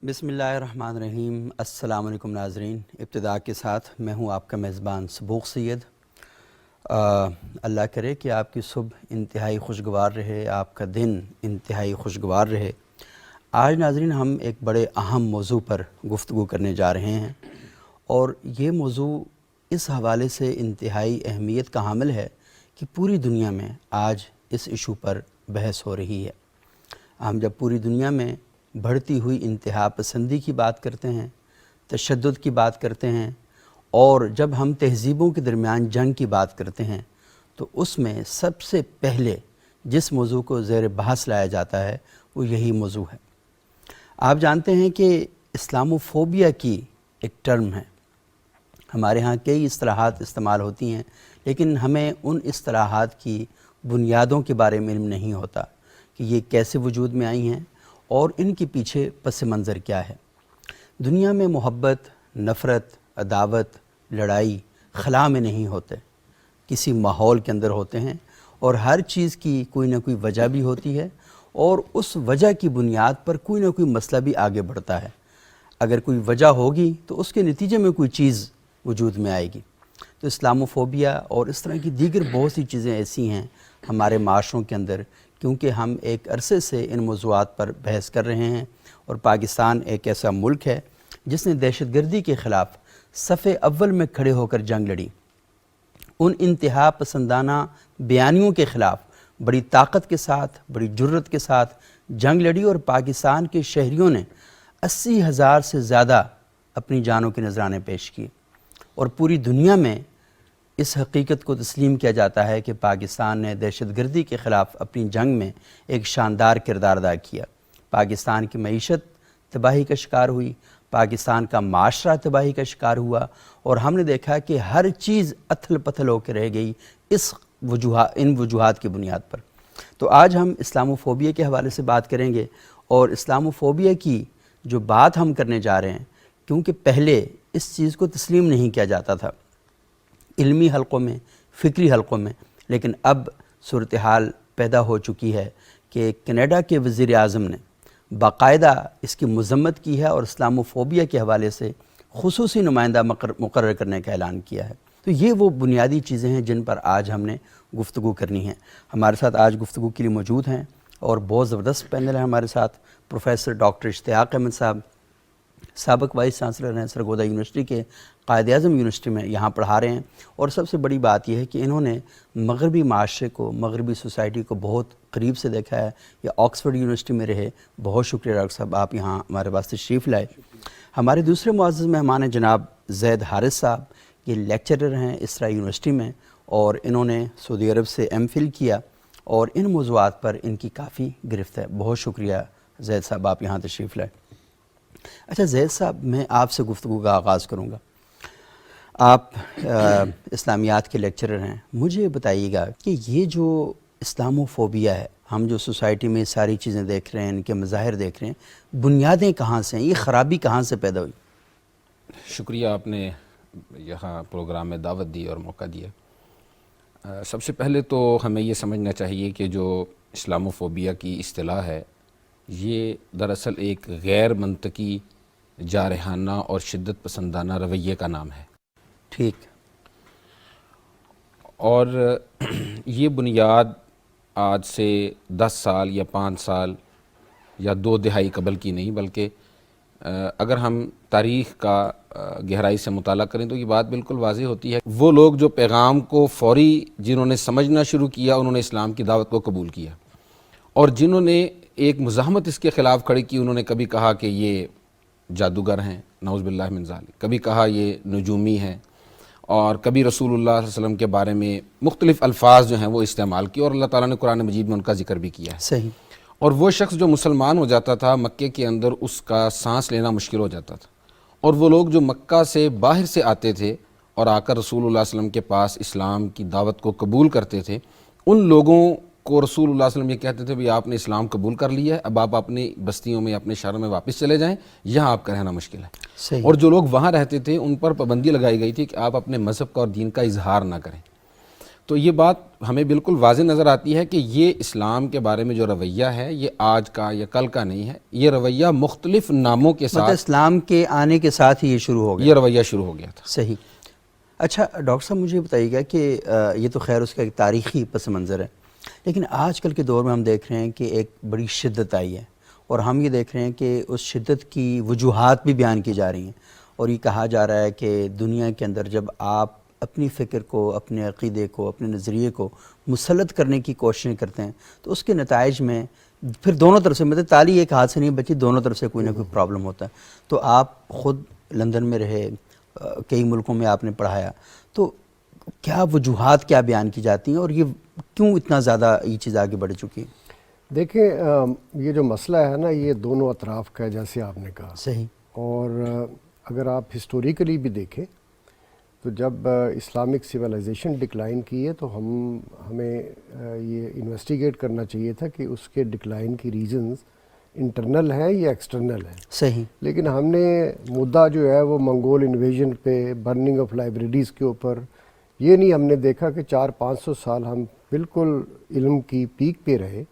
بسم اللہ الرحمن الرحیم۔ السلام علیکم ناظرین، ابتدا کے ساتھ میں ہوں آپ کا میزبان سبوق سید۔ اللہ کرے کہ آپ کی صبح انتہائی خوشگوار رہے، آپ کا دن انتہائی خوشگوار رہے۔ آج ناظرین ہم ایک بڑے اہم موضوع پر گفتگو کرنے جا رہے ہیں، اور یہ موضوع اس حوالے سے انتہائی اہمیت کا حامل ہے کہ پوری دنیا میں آج اس ایشو پر بحث ہو رہی ہے۔ ہم جب پوری دنیا میں بڑھتی ہوئی انتہا پسندی کی بات کرتے ہیں، تشدد کی بات کرتے ہیں، اور جب ہم تہذیبوں کے درمیان جنگ کی بات کرتے ہیں، تو اس میں سب سے پہلے جس موضوع کو زیر بحث لایا جاتا ہے وہ یہی موضوع ہے۔ آپ جانتے ہیں کہ اسلاموفوبیا کی ایک ٹرم ہے۔ ہمارے ہاں کئی اصطلاحات استعمال ہوتی ہیں، لیکن ہمیں ان اصطلاحات کی بنیادوں کے بارے میں علم نہیں ہوتا کہ یہ کیسے وجود میں آئی ہیں اور ان کے پیچھے پس منظر کیا ہے۔ دنیا میں محبت، نفرت، عداوت، لڑائی خلا میں نہیں ہوتے، کسی ماحول کے اندر ہوتے ہیں، اور ہر چیز کی کوئی نہ کوئی وجہ بھی ہوتی ہے، اور اس وجہ کی بنیاد پر کوئی نہ کوئی مسئلہ بھی آگے بڑھتا ہے۔ اگر کوئی وجہ ہوگی تو اس کے نتیجے میں کوئی چیز وجود میں آئے گی۔ تو اسلاموفوبیا اور اس طرح کی دیگر بہت سی چیزیں ایسی ہیں ہمارے معاشروں کے اندر، کیونکہ ہم ایک عرصے سے ان موضوعات پر بحث کر رہے ہیں، اور پاکستان ایک ایسا ملک ہے جس نے دہشت گردی کے خلاف صف اول میں کھڑے ہو کر جنگ لڑی۔ ان انتہا پسندانہ بیانیوں کے خلاف بڑی طاقت کے ساتھ، بڑی جرت کے ساتھ جنگ لڑی، اور پاکستان کے شہریوں نے 80,000 سے زیادہ اپنی جانوں کے نذرانے پیش کیے۔ اور پوری دنیا میں اس حقیقت کو تسلیم کیا جاتا ہے کہ پاکستان نے دہشت گردی کے خلاف اپنی جنگ میں ایک شاندار کردار ادا کیا۔ پاکستان کی معیشت تباہی کا شکار ہوئی، پاکستان کا معاشرہ تباہی کا شکار ہوا، اور ہم نے دیکھا کہ ہر چیز اتھل پتھل ہو کے رہ گئی ان وجوہات کی بنیاد پر۔ تو آج ہم اسلاموفوبیا کے حوالے سے بات کریں گے، اور اسلاموفوبیا کی جو بات ہم کرنے جا رہے ہیں، کیونکہ پہلے اس چیز کو تسلیم نہیں کیا جاتا تھا علمی حلقوں میں، فکری حلقوں میں، لیکن اب صورتحال پیدا ہو چکی ہے کہ کینیڈا کے وزیر اعظم نے باقاعدہ اس کی مذمت کی ہے، اور اسلاموفوبیا کے حوالے سے خصوصی نمائندہ مقرر کرنے کا اعلان کیا ہے۔ تو یہ وہ بنیادی چیزیں ہیں جن پر آج ہم نے گفتگو کرنی ہے۔ ہمارے ساتھ آج گفتگو کے لیے موجود ہیں، اور بہت زبردست پینل ہے ہمارے ساتھ۔ پروفیسر ڈاکٹر اشتیاق احمد صاحب سابق وائس چانسلر ہیں سرگودا یونیورسٹی کے، قائد اعظم یونیورسٹی میں یہاں پڑھا رہے ہیں، اور سب سے بڑی بات یہ ہے کہ انہوں نے مغربی معاشرے کو، مغربی سوسائٹی کو بہت قریب سے دیکھا ہے۔ یہ آکسفورڈ یونیورسٹی میں رہے۔ بہت شکریہ ڈاکٹر صاحب، آپ یہاں ہمارے پاس تشریف لائے۔ ہمارے دوسرے معزز مہمان ہیں جناب زید حارث صاحب، یہ لیکچرر ہیں اسرا یونیورسٹی میں، اور انہوں نے سعودی عرب سے ایم فل کیا، اور ان موضوعات پر ان کی کافی گرفت ہے۔ بہت شکریہ زید صاحب، آپ یہاں تشریف لائے۔ اچھا زید صاحب، میں آپ سے گفتگو کا آغاز کروں گا۔ آپ اسلامیات کے لیکچرر ہیں، مجھے بتائیے گا کہ یہ جو اسلاموفوبیا ہے، ہم جو سوسائٹی میں ساری چیزیں دیکھ رہے ہیں، ان کے مظاہر دیکھ رہے ہیں، بنیادیں کہاں سے ہیں؟ یہ خرابی کہاں سے پیدا ہوئی؟ شکریہ، آپ نے یہاں پروگرام میں دعوت دی اور موقع دیا۔ سب سے پہلے تو ہمیں یہ سمجھنا چاہیے کہ جو اسلاموفوبیا کی اصطلاح ہے، یہ دراصل ایک غیر منطقی، جارحانہ اور شدت پسندانہ رویے کا نام ہے۔ ٹھیک۔ اور یہ بنیاد آج سے 10 سال یا 5 سال یا 2 دہائی قبل کی نہیں، بلکہ اگر ہم تاریخ کا گہرائی سے مطالعہ کریں تو یہ بات بالکل واضح ہوتی ہے۔ وہ لوگ جو پیغام کو فوری جنہوں نے سمجھنا شروع کیا، انہوں نے اسلام کی دعوت کو قبول کیا، اور جنہوں نے ایک مزاحمت اس کے خلاف کھڑی کی، انہوں نے کبھی کہا کہ یہ جادوگر ہیں، نعوذ باللہ من ذالک، کبھی کہا یہ نجومی ہیں، اور کبھی رسول اللہ صلی اللہ علیہ وسلم کے بارے میں مختلف الفاظ جو ہیں وہ استعمال کیے، اور اللہ تعالیٰ نے قرآن مجید میں ان کا ذکر بھی کیا ہے۔ صحیح۔ اور وہ شخص جو مسلمان ہو جاتا تھا مکے کے اندر، اس کا سانس لینا مشکل ہو جاتا تھا، اور وہ لوگ جو مکہ سے باہر سے آتے تھے اور آ کر رسول اللہ صلی اللہ علیہ وسلم کے پاس اسلام کی دعوت کو قبول کرتے تھے، ان لوگوں کو رسول اللہ صلی اللہ علیہ وسلم یہ کہتے تھے بھی آپ نے اسلام قبول کر لیا ہے، اب آپ اپنی بستیوں میں، اپنے شہروں میں واپس چلے جائیں، یہاں آپ کا رہنا مشکل ہے۔ صحیح۔ اور جو لوگ وہاں رہتے تھے ان پر پابندی لگائی گئی تھی کہ آپ اپنے مذہب کا اور دین کا اظہار نہ کریں۔ تو یہ بات ہمیں بالکل واضح نظر آتی ہے کہ یہ اسلام کے بارے میں جو رویہ ہے یہ آج کا یا کل کا نہیں ہے، یہ رویہ مختلف ناموں کے مطلب ساتھ اسلام کے آنے کے ساتھ ہی یہ شروع ہو گیا، یہ رویہ شروع ہو گیا تھا۔ صحیح۔ اچھا ڈاکٹر صاحب مجھے بتائیے گا کہ یہ تو خیر اس کا ایک تاریخی پس منظر ہے، لیکن آج کل کے دور میں ہم دیکھ رہے ہیں کہ ایک بڑی شدت آئی ہے، اور ہم یہ دیکھ رہے ہیں کہ اس شدت کی وجوہات بھی بیان کی جا رہی ہیں، اور یہ کہا جا رہا ہے کہ دنیا کے اندر جب آپ اپنی فکر کو، اپنے عقیدے کو، اپنے نظریے کو مسلط کرنے کی کوششیں کرتے ہیں تو اس کے نتائج میں پھر دونوں طرف سے، مطلب تالی ایک ہاتھ سے نہیں بچی، دونوں طرف سے کوئی نہ کوئی پرابلم ہوتا ہے۔ تو آپ خود لندن میں رہے، کئی ملکوں میں آپ نے پڑھایا، تو کیا وجوہات کیا بیان کی جاتی ہیں اور یہ کیوں اتنا زیادہ یہ چیز آگے بڑھ چکی ہے؟ دیکھیں یہ جو مسئلہ ہے نا یہ دونوں اطراف کا ہے جیسے آپ نے کہا، صحیح۔ اور اگر آپ ہسٹوریکلی بھی دیکھیں تو جب اسلامک سویلائزیشن ڈکلائن کی ہے تو ہمیں یہ انویسٹیگیٹ کرنا چاہیے تھا کہ اس کے ڈکلائن کی ریزنز انٹرنل ہیں یا ایکسٹرنل ہیں۔ صحیح۔ لیکن ہم نے مدعا جو ہے وہ منگول انویژن پہ، برننگ آف لائبریریز کے اوپر، یہ نہیں ہم نے دیکھا کہ 400-500 سال ہم بالکل علم کی پیک پہ رہے،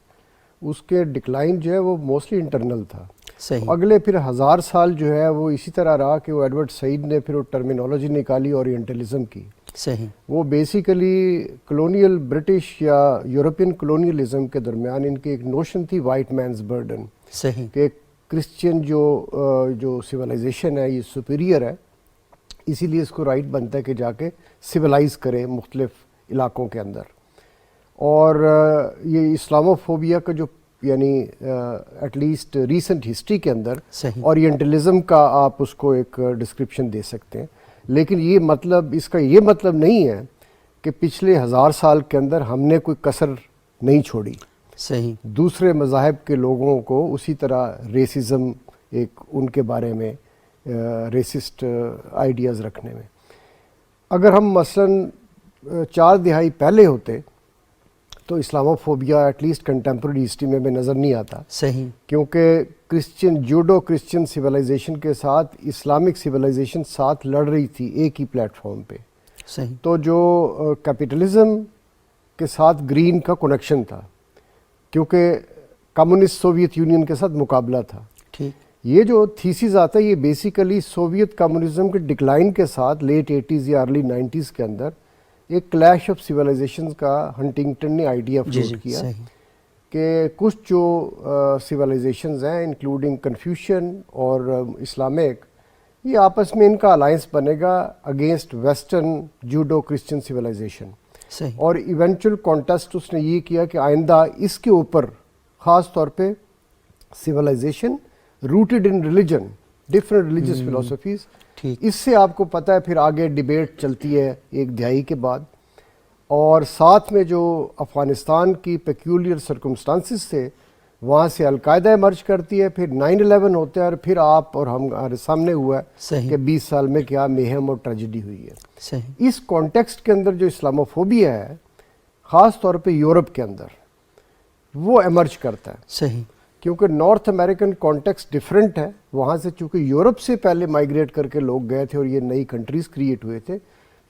اس کے ڈکلائن جو ہے وہ موسٹلی انٹرنل تھا۔ صحیح۔ اگلے پھر 1000 سال جو ہے وہ اسی طرح رہا کہ وہ ایڈورڈ سعید نے پھر وہ ٹرمینالوجی نکالی اورینٹلزم کی۔ صحیح۔ وہ بیسیکلی کلونیل برٹش یا یورپین کلونیلزم کے درمیان ان کی ایک نوشن تھی وائٹ مینز برڈن، صحیح۔ کہ کرسچین جو سویلائزیشن ہے یہ سپیریئر ہے، اسی لیے اس کو رائٹ بنتا ہے کہ جا کے سویلائز کرے مختلف علاقوں کے اندر۔ اور یہ اسلاموفوبیا کا جو یعنی ایٹ لیسٹ ریسنٹ ہسٹری کے اندر اورینٹلزم کا آپ اس کو ایک ڈسکرپشن دے سکتے ہیں، لیکن یہ مطلب، اس کا یہ مطلب نہیں ہے کہ پچھلے 1000 سال کے اندر ہم نے کوئی کسر نہیں چھوڑی۔ صحیح۔ دوسرے مذاہب کے لوگوں کو اسی طرح ریسزم، ایک ان کے بارے میں ریسسٹ آئیڈیاز رکھنے میں، اگر ہم مثلاً 4 دہائی پہلے ہوتے تو Islamophobia at least contemporary history میں نظر نہیں آتا۔ صحیح۔ کیونکہ جوڈو کرسچن سویلائزیشن کے ساتھ اسلامک سویلائزیشن ساتھ لڑ رہی تھی ایک ہی پلیٹ فارم پہ۔ صحیح۔ تو جو کیپٹلزم کے ساتھ گرین کا کنیکشن تھا، کیونکہ کمیونسٹ سوویت یونین کے ساتھ مقابلہ تھا۔ ٹھیک۔ یہ جو تھیسز آتا ہے یہ بیسیکلی سوویت کمیونزم کے ڈکلائن کے ساتھ لیٹ 80s یا ارلی 90s کے اندر ایک کلیش آف سویلائزیشنز کا ہنٹنگٹن نے آئیڈیا فلوٹ کیا کہ کچھ جو سویلائزیشنز ہیں انکلوڈنگ کنفیوشن اور اسلامک، یہ آپس میں ان کا الائنس بنے گا against western Judeo Christian civilisation. اور ایونچول کانٹیسٹ اس نے یہ کیا کہ آئندہ اس کے اوپر خاص طور پہ civilisation rooted in religion, different religious philosophies, اس سے آپ کو پتہ ہے پھر آگے ڈیبیٹ چلتی ہے ایک دہائی کے بعد۔ اور ساتھ میں جو افغانستان کی پیکیولر سرکمسٹانسز سے وہاں سے القاعدہ ایمرج کرتی ہے، پھر 9/11 ہوتا ہے، اور پھر آپ اور ہمارے سامنے ہوا ہے کہ 20 سال میں کیا میہم اور ٹریجڈی ہوئی ہے۔ اس کانٹیکسٹ کے اندر جو اسلاموفوبیا ہے خاص طور پہ یورپ کے اندر وہ ایمرج کرتا ہے۔ صحیح۔ کیونکہ نارتھ امریکن کانٹیکسٹ ڈیفرنٹ ہے، وہاں سے چونکہ یورپ سے پہلے مائیگریٹ کر کے لوگ گئے تھے اور یہ نئی کنٹریز کریٹ ہوئے تھے۔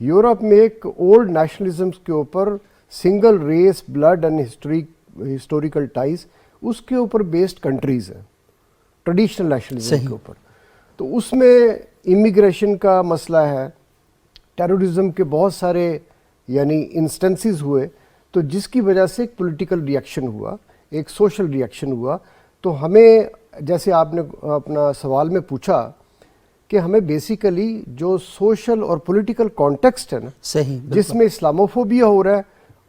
یورپ میں ایک اولڈ نیشنلزمز کے اوپر single race, blood and historical ties, اس کے اوپر بیسڈ کنٹریز ہیں ٹریڈیشنل نیشنلزم کے اوپر۔ تو اس میں امیگریشن کا مسئلہ ہے، ٹیررزم کے بہت سارے یعنی انسٹنسز ہوئے، تو جس کی وجہ سے ایک پولیٹیکل ریئیکشن ہوا، ایک سوشل ریئیکشن ہوا۔ تو ہمیں جیسے آپ نے اپنا سوال میں پوچھا کہ ہمیں بیسیکلی جو سوشل اور پولیٹیکل کانٹیکسٹ ہے نا، صحیح، جس میں اسلاموفوبیا ہو رہا ہے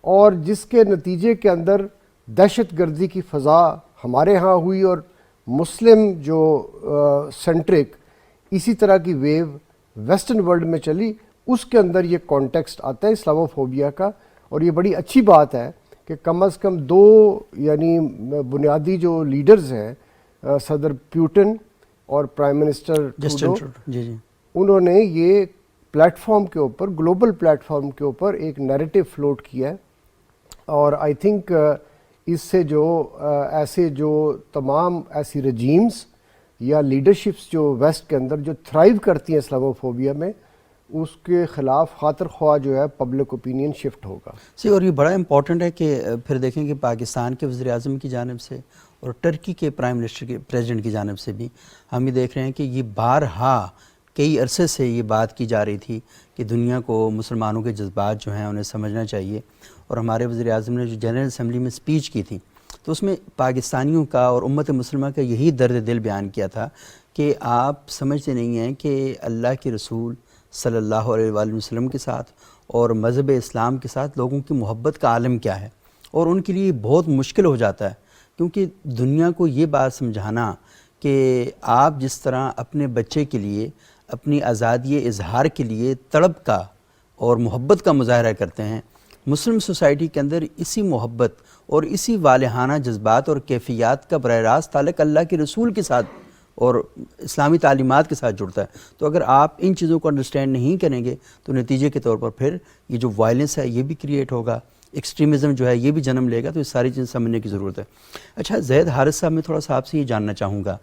اور جس کے نتیجے کے اندر دہشت گردی کی فضا ہمارے ہاں ہوئی اور مسلم جو سینٹرک اسی طرح کی ویو ویسٹرن ورلڈ میں چلی، اس کے اندر یہ کانٹیکسٹ آتا ہے اسلاموفوبیا کا۔ اور یہ بڑی اچھی بات ہے کہ کم از کم 2 یعنی بنیادی جو لیڈرز ہیں، صدر پیوٹن اور پرائم منسٹر ٹروڈو، انہوں نے یہ پلیٹ فارم کے اوپر، گلوبل پلیٹ فارم کے اوپر ایک نیریٹو فلوٹ کیا ہے۔ اور آئی تھنک اس سے جو ایسے جو تمام ایسی رجیمز یا لیڈرشپس جو ویسٹ کے اندر جو تھرائیو کرتی ہیں اسلاموفوبیا میں، اس کے خلاف خاطر خواہ جو ہے پبلک اوپینین شفٹ ہوگا. صحیح. اور یہ بڑا امپورٹنٹ ہے کہ پھر دیکھیں کہ پاکستان کے وزیر اعظم کی جانب سے اور ٹرکی کے پرائم منسٹر کے پریزیڈنٹ کی جانب سے بھی ہم یہ دیکھ رہے ہیں کہ یہ بارہا کئی عرصے سے یہ بات کی جا رہی تھی کہ دنیا کو مسلمانوں کے جذبات جو ہیں انہیں سمجھنا چاہیے. اور ہمارے وزیر اعظم نے جو جنرل اسمبلی میں اسپیچ کی تھی تو اس میں پاکستانیوں کا اور امت مسلمہ کا یہی درد دل بیان کیا تھا کہ آپ سمجھتے نہیں ہیں کہ اللہ کے رسول صلی اللہ علیہ وآلہ وسلم کے ساتھ اور مذہب اسلام کے ساتھ لوگوں کی محبت کا عالم کیا ہے. اور ان کے لیے بہت مشکل ہو جاتا ہے کیونکہ دنیا کو یہ بات سمجھانا کہ آپ جس طرح اپنے بچے کے لیے اپنی آزادی اظہار کے لیے تڑپ کا اور محبت کا مظاہرہ کرتے ہیں، مسلم سوسائٹی کے اندر اسی محبت اور اسی والہانہ جذبات اور کیفیات کا براہ راست تعلق اللہ کے رسول کے ساتھ اور اسلامی تعلیمات کے ساتھ جڑتا ہے. تو اگر آپ ان چیزوں کو انڈرسٹینڈ نہیں کریں گے تو نتیجے کے طور پر پھر یہ جو وائلنس ہے یہ بھی کریٹ ہوگا، ایکسٹریمزم جو ہے یہ بھی جنم لے گا. تو یہ ساری چیزیں سمجھنے کی ضرورت ہے. اچھا زید حارث صاحب، میں تھوڑا سا آپ سے یہ جاننا چاہوں گا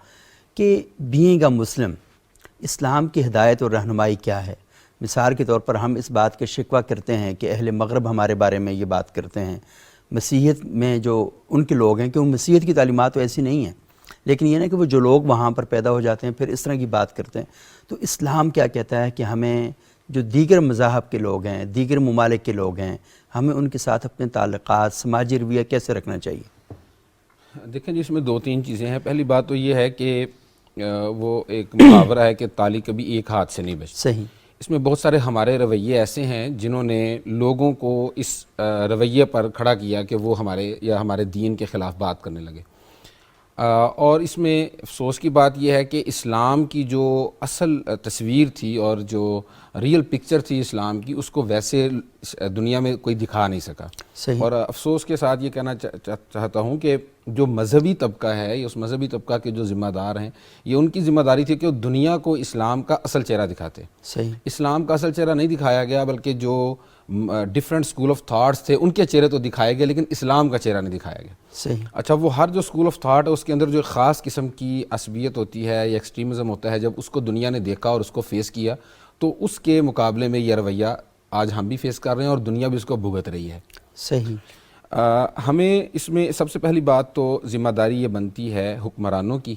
کہ بینگ اے مسلم اسلام کی ہدایت اور رہنمائی کیا ہے؟ مثال کے طور پر ہم اس بات کا شکوہ کرتے ہیں کہ اہل مغرب ہمارے بارے میں یہ بات کرتے ہیں، مسیحیت میں جو ان کے لوگ ہیں کہ وہ مسیحیت کی تعلیمات تو ایسی نہیں ہیں، لیکن یہ نہیں کہ وہ جو لوگ وہاں پر پیدا ہو جاتے ہیں پھر اس طرح کی بات کرتے ہیں. تو اسلام کیا کہتا ہے کہ ہمیں جو دیگر مذاہب کے لوگ ہیں، دیگر ممالک کے لوگ ہیں، ہمیں ان کے ساتھ اپنے تعلقات، سماجی رویہ کیسے رکھنا چاہیے؟ دیکھیں جی، اس میں دو تین چیزیں ہیں. پہلی بات تو یہ ہے کہ وہ ایک محاورہ ہے کہ تالی کبھی ایک ہاتھ سے نہیں بجتی. صحیح. اس میں بہت سارے ہمارے رویے ایسے ہیں جنہوں نے لوگوں کو اس رویے پر کھڑا کیا کہ وہ ہمارے دین کے خلاف بات کرنے لگے. اور اس میں افسوس کی بات یہ ہے کہ اسلام کی جو اصل تصویر تھی اور جو ریئل پکچر تھی اسلام کی، اس کو ویسے دنیا میں کوئی دکھا نہیں سکا. صحیح. اور افسوس کے ساتھ یہ کہنا چاہتا ہوں کہ جو مذہبی طبقہ ہے، یا اس مذہبی طبقہ کے جو ذمہ دار ہیں، یہ ان کی ذمہ داری تھی کہ وہ دنیا کو اسلام کا اصل چہرہ دکھاتے. صحیح. اسلام کا اصل چہرہ نہیں دکھایا گیا، بلکہ جو ڈیفرنٹ اسکول آف تھاٹس تھے ان کے چہرے تو دکھائے گئے، لیکن اسلام کا چہرہ نہیں دکھایا گیا. صحیح. اچھا، وہ ہر جو اسکول آف تھاٹ ہے اس کے اندر جو خاص قسم کی عصبیت ہوتی ہے یا ایکسٹریمزم ہوتا ہے، جب اس کو دنیا نے دیکھا اور اس کو فیس کیا تو اس کے مقابلے میں یہ رویہ آج ہم بھی فیس کر رہے ہیں اور دنیا بھی اس کو بھگت رہی ہے. صحیح. ہمیں اس میں سب سے پہلی بات تو ذمہ داری یہ بنتی ہے حکمرانوں کی،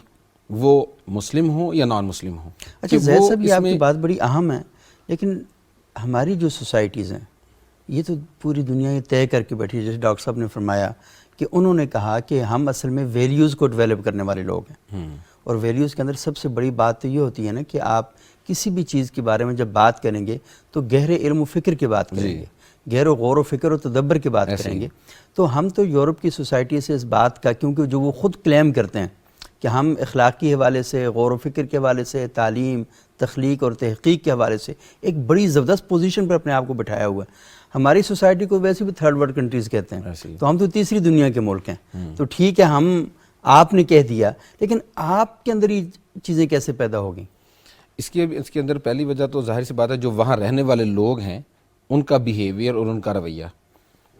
وہ مسلم ہوں یا نان مسلم ہوں. اچھا زید صاحب، یہ آپ کی بات بڑی اہم ہے، لیکن ہماری جو سوسائٹیز ہیں یہ تو پوری دنیا یہ طے کر کے بیٹھی ہے، جیسے ڈاکٹر صاحب نے فرمایا کہ انہوں نے کہا کہ ہم اصل میں ویلیوز کو ڈیولپ کرنے والے لوگ ہیں. اور ویلیوز کے اندر سب سے بڑی بات تو یہ ہوتی ہے نا کہ آپ کسی بھی چیز کے بارے میں جب بات کریں گے تو گہرے علم و فکر کی بات کریں گے، گہر و غور و فکر و تدبر کی بات کریں گے. تو ہم تو یورپ کی سوسائٹی سے اس بات کا، کیونکہ جو وہ خود کلیم کرتے ہیں کہ ہم اخلاقی حوالے سے، غور و فکر کے حوالے سے، تعلیم، تخلیق اور تحقیق کے حوالے سے ایک بڑی زبردست پوزیشن پر اپنے آپ کو بٹھایا ہوا ہے. ہماری سوسائٹی کو ویسے بھی تھرڈ ورلڈ کنٹریز کہتے ہیں، تو ہم تو تیسری دنیا کے ملک ہیں. تو ٹھیک ہے، آپ نے کہہ دیا، لیکن آپ کے اندر یہ چیزیں کیسے پیدا ہوگی؟ اس کے اندر پہلی وجہ تو ظاہر سی بات ہے جو وہاں رہنے والے لوگ ہیں ان کا بیہیویئر اور ان کا رویہ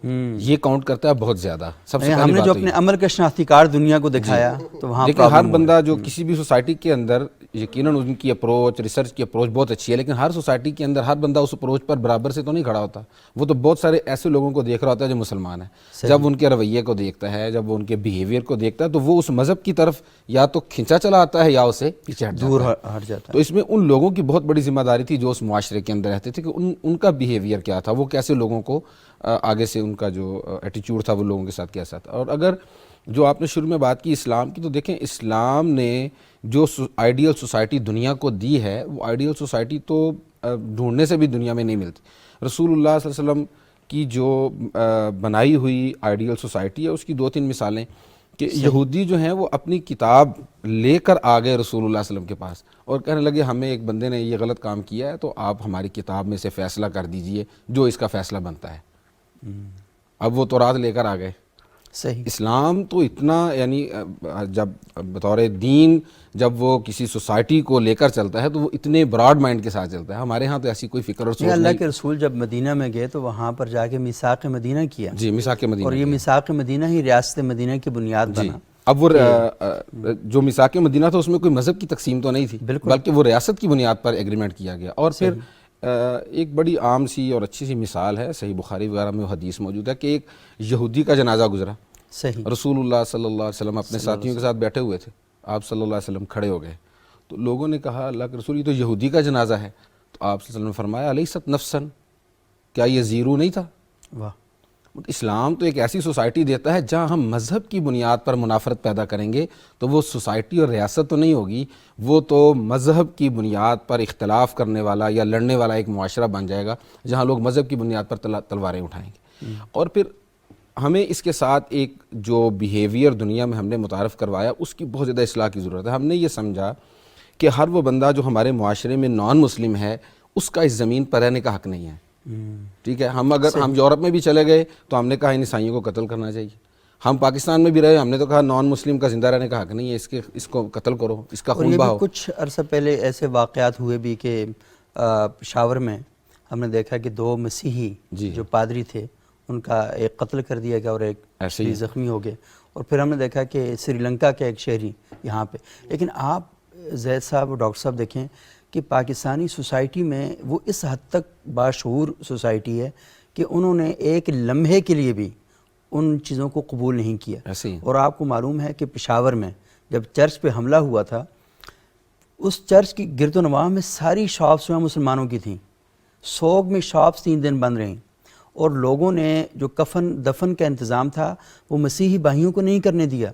یہ کاؤنٹ کرتا ہے بہت زیادہ. سب سے ہم نے جو اپنے عمل کا شناختی کارڈ دنیا کو دکھایا تو وہاں لیکن ہر بندہ جو کسی بھی سوسائٹی کے اندر، یقیناً ان کی اپروچ، ریسرچ کی اپروچ بہت اچھی ہے، لیکن ہر سوسائٹی کے اندر ہر بندہ اس اپروچ پر برابر سے تو نہیں کھڑا ہوتا. وہ تو بہت سارے ایسے لوگوں کو دیکھ رہا ہوتا ہے جو مسلمان ہیں. جب ان کے رویے کو دیکھتا ہے، جب وہ ان کے بیہیویئر کو دیکھتا ہے تو وہ اس مذہب کی طرف یا تو کھنچا چلا آتا ہے یا اسے پیچھے دور ہٹ جاتا ہے. تو اس میں ان لوگوں کی بہت بڑی ذمہ داری تھی جو اس معاشرے کے اندر رہتے تھے کہ ان کا بیہیویئر کیا تھا، وہ کیسے لوگوں کو آگے سے ان کا جو ایٹیچیوڈ تھا وہ لوگوں کے ساتھ کیسا تھا. اور اگر جو آپ نے شروع میں بات کی اسلام کی، تو دیکھیں اسلام نے جو آئیڈیل سوسائٹی دنیا کو دی ہے، وہ آئیڈیل سوسائٹی تو ڈھونڈنے سے بھی دنیا میں نہیں ملتی. رسول اللہ صلی اللہ علیہ وسلم کی جو بنائی ہوئی آئیڈیل سوسائٹی ہے، اس کی دو تین مثالیں کہ یہودی جو ہیں وہ اپنی کتاب لے کر آ گئے رسول اللہ صلی اللہ علیہ وسلم کے پاس اور کہنے لگے ہمیں ایک بندے نے یہ غلط کام کیا ہے تو آپ ہماری کتاب میں سے فیصلہ کر دیجئے جو اس کا فیصلہ بنتا ہے. اب وہ تورات لے کر آ گئے. صحیح. اسلام تو اتنا، یعنی جب بطور دین جب وہ کسی سوسائٹی کو لے کر چلتا ہے تو وہ اتنے براڈ مائنڈ کے ساتھ چلتا ہے. ہمارے ہاں تو ایسی کوئی فکر اور سوچ نہیں. اللہ کے رسول جب مدینہ میں گئے تو وہاں پر جا کے میثاق مدینہ کیا. جی، میثاق مدینہ. اور یہ میثاق مدینہ ہی ریاست مدینہ کی بنیاد بنا. اب وہ جو میثاق مدینہ تھا اس میں کوئی مذہب کی تقسیم تو نہیں تھی، بلکہ وہ ریاست کی بنیاد پر ایگریمنٹ کیا گیا. اور پھر ایک بڑی عام سی اور اچھی سی مثال ہے، صحیح بخاری وغیرہ میں وہ حدیث موجود ہے کہ ایک یہودی کا جنازہ گزرا، صحیح، رسول اللہ صلی اللہ علیہ وسلم اپنے ساتھیوں کے ساتھ بیٹھے ہوئے تھے، آپ صلی اللہ علیہ وسلم کھڑے ہو گئے، تو لوگوں نے کہا اللہ کے رسول یہ تو یہودی کا جنازہ ہے، تو آپ صلی اللہ علیہ وسلم نے فرمایا الیست نفسن، کیا یہ زیرو نہیں تھا؟ واہ، اسلام تو ایک ایسی سوسائٹی دیتا ہے جہاں ہم مذہب کی بنیاد پر منافرت پیدا کریں گے تو وہ سوسائٹی اور ریاست تو نہیں ہوگی، وہ تو مذہب کی بنیاد پر اختلاف کرنے والا یا لڑنے والا ایک معاشرہ بن جائے گا جہاں لوگ مذہب کی بنیاد پر تلواریں اٹھائیں گے۔ اور پھر ہمیں اس کے ساتھ ایک جو بیہیویئر دنیا میں ہم نے متعارف کروایا اس کی بہت زیادہ اصلاح کی ضرورت ہے۔ ہم نے یہ سمجھا کہ ہر وہ بندہ جو ہمارے معاشرے میں نان مسلم ہے اس کا اس زمین پر رہنے کا حق نہیں ہے، ٹھیک ہے؟ ہم یورپ میں بھی چلے گئے تو ہم نے کہا ان عیسائیوں کو قتل کرنا چاہیے، ہم پاکستان میں بھی رہے ہم نے تو کہا نان مسلم کا زندہ رہنے کا حق نہیں ہے، اس کو قتل کرو، اس کا اور خون یہ بھی بہاؤ۔ کچھ عرصہ پہلے ایسے واقعات ہوئے بھی کہ پشاور میں ہم نے دیکھا کہ 2 مسیحی جو پادری تھے ان کا ایک قتل کر دیا گیا اور ایک ایسے ہی زخمی ہو گئے، اور پھر ہم نے دیکھا کہ سری لنکا کے ایک شہری یہاں پہ۔ لیکن آپ زید صاحب اور ڈاکٹر صاحب دیکھیں کہ پاکستانی سوسائٹی میں وہ اس حد تک باشعور سوسائٹی ہے کہ انہوں نے ایک لمحے کے لیے بھی ان چیزوں کو قبول نہیں کیا۔ ایسے ہی اور آپ کو معلوم ہے کہ پشاور میں جب چرچ پہ حملہ ہوا تھا، اس چرچ کی گرد و نواح میں ساری شاپس جو مسلمانوں کی تھیں، سوگ میں شاپس 3 دن بند رہیں، اور لوگوں نے جو کفن دفن کا انتظام تھا وہ مسیحی بھائیوں کو نہیں کرنے دیا،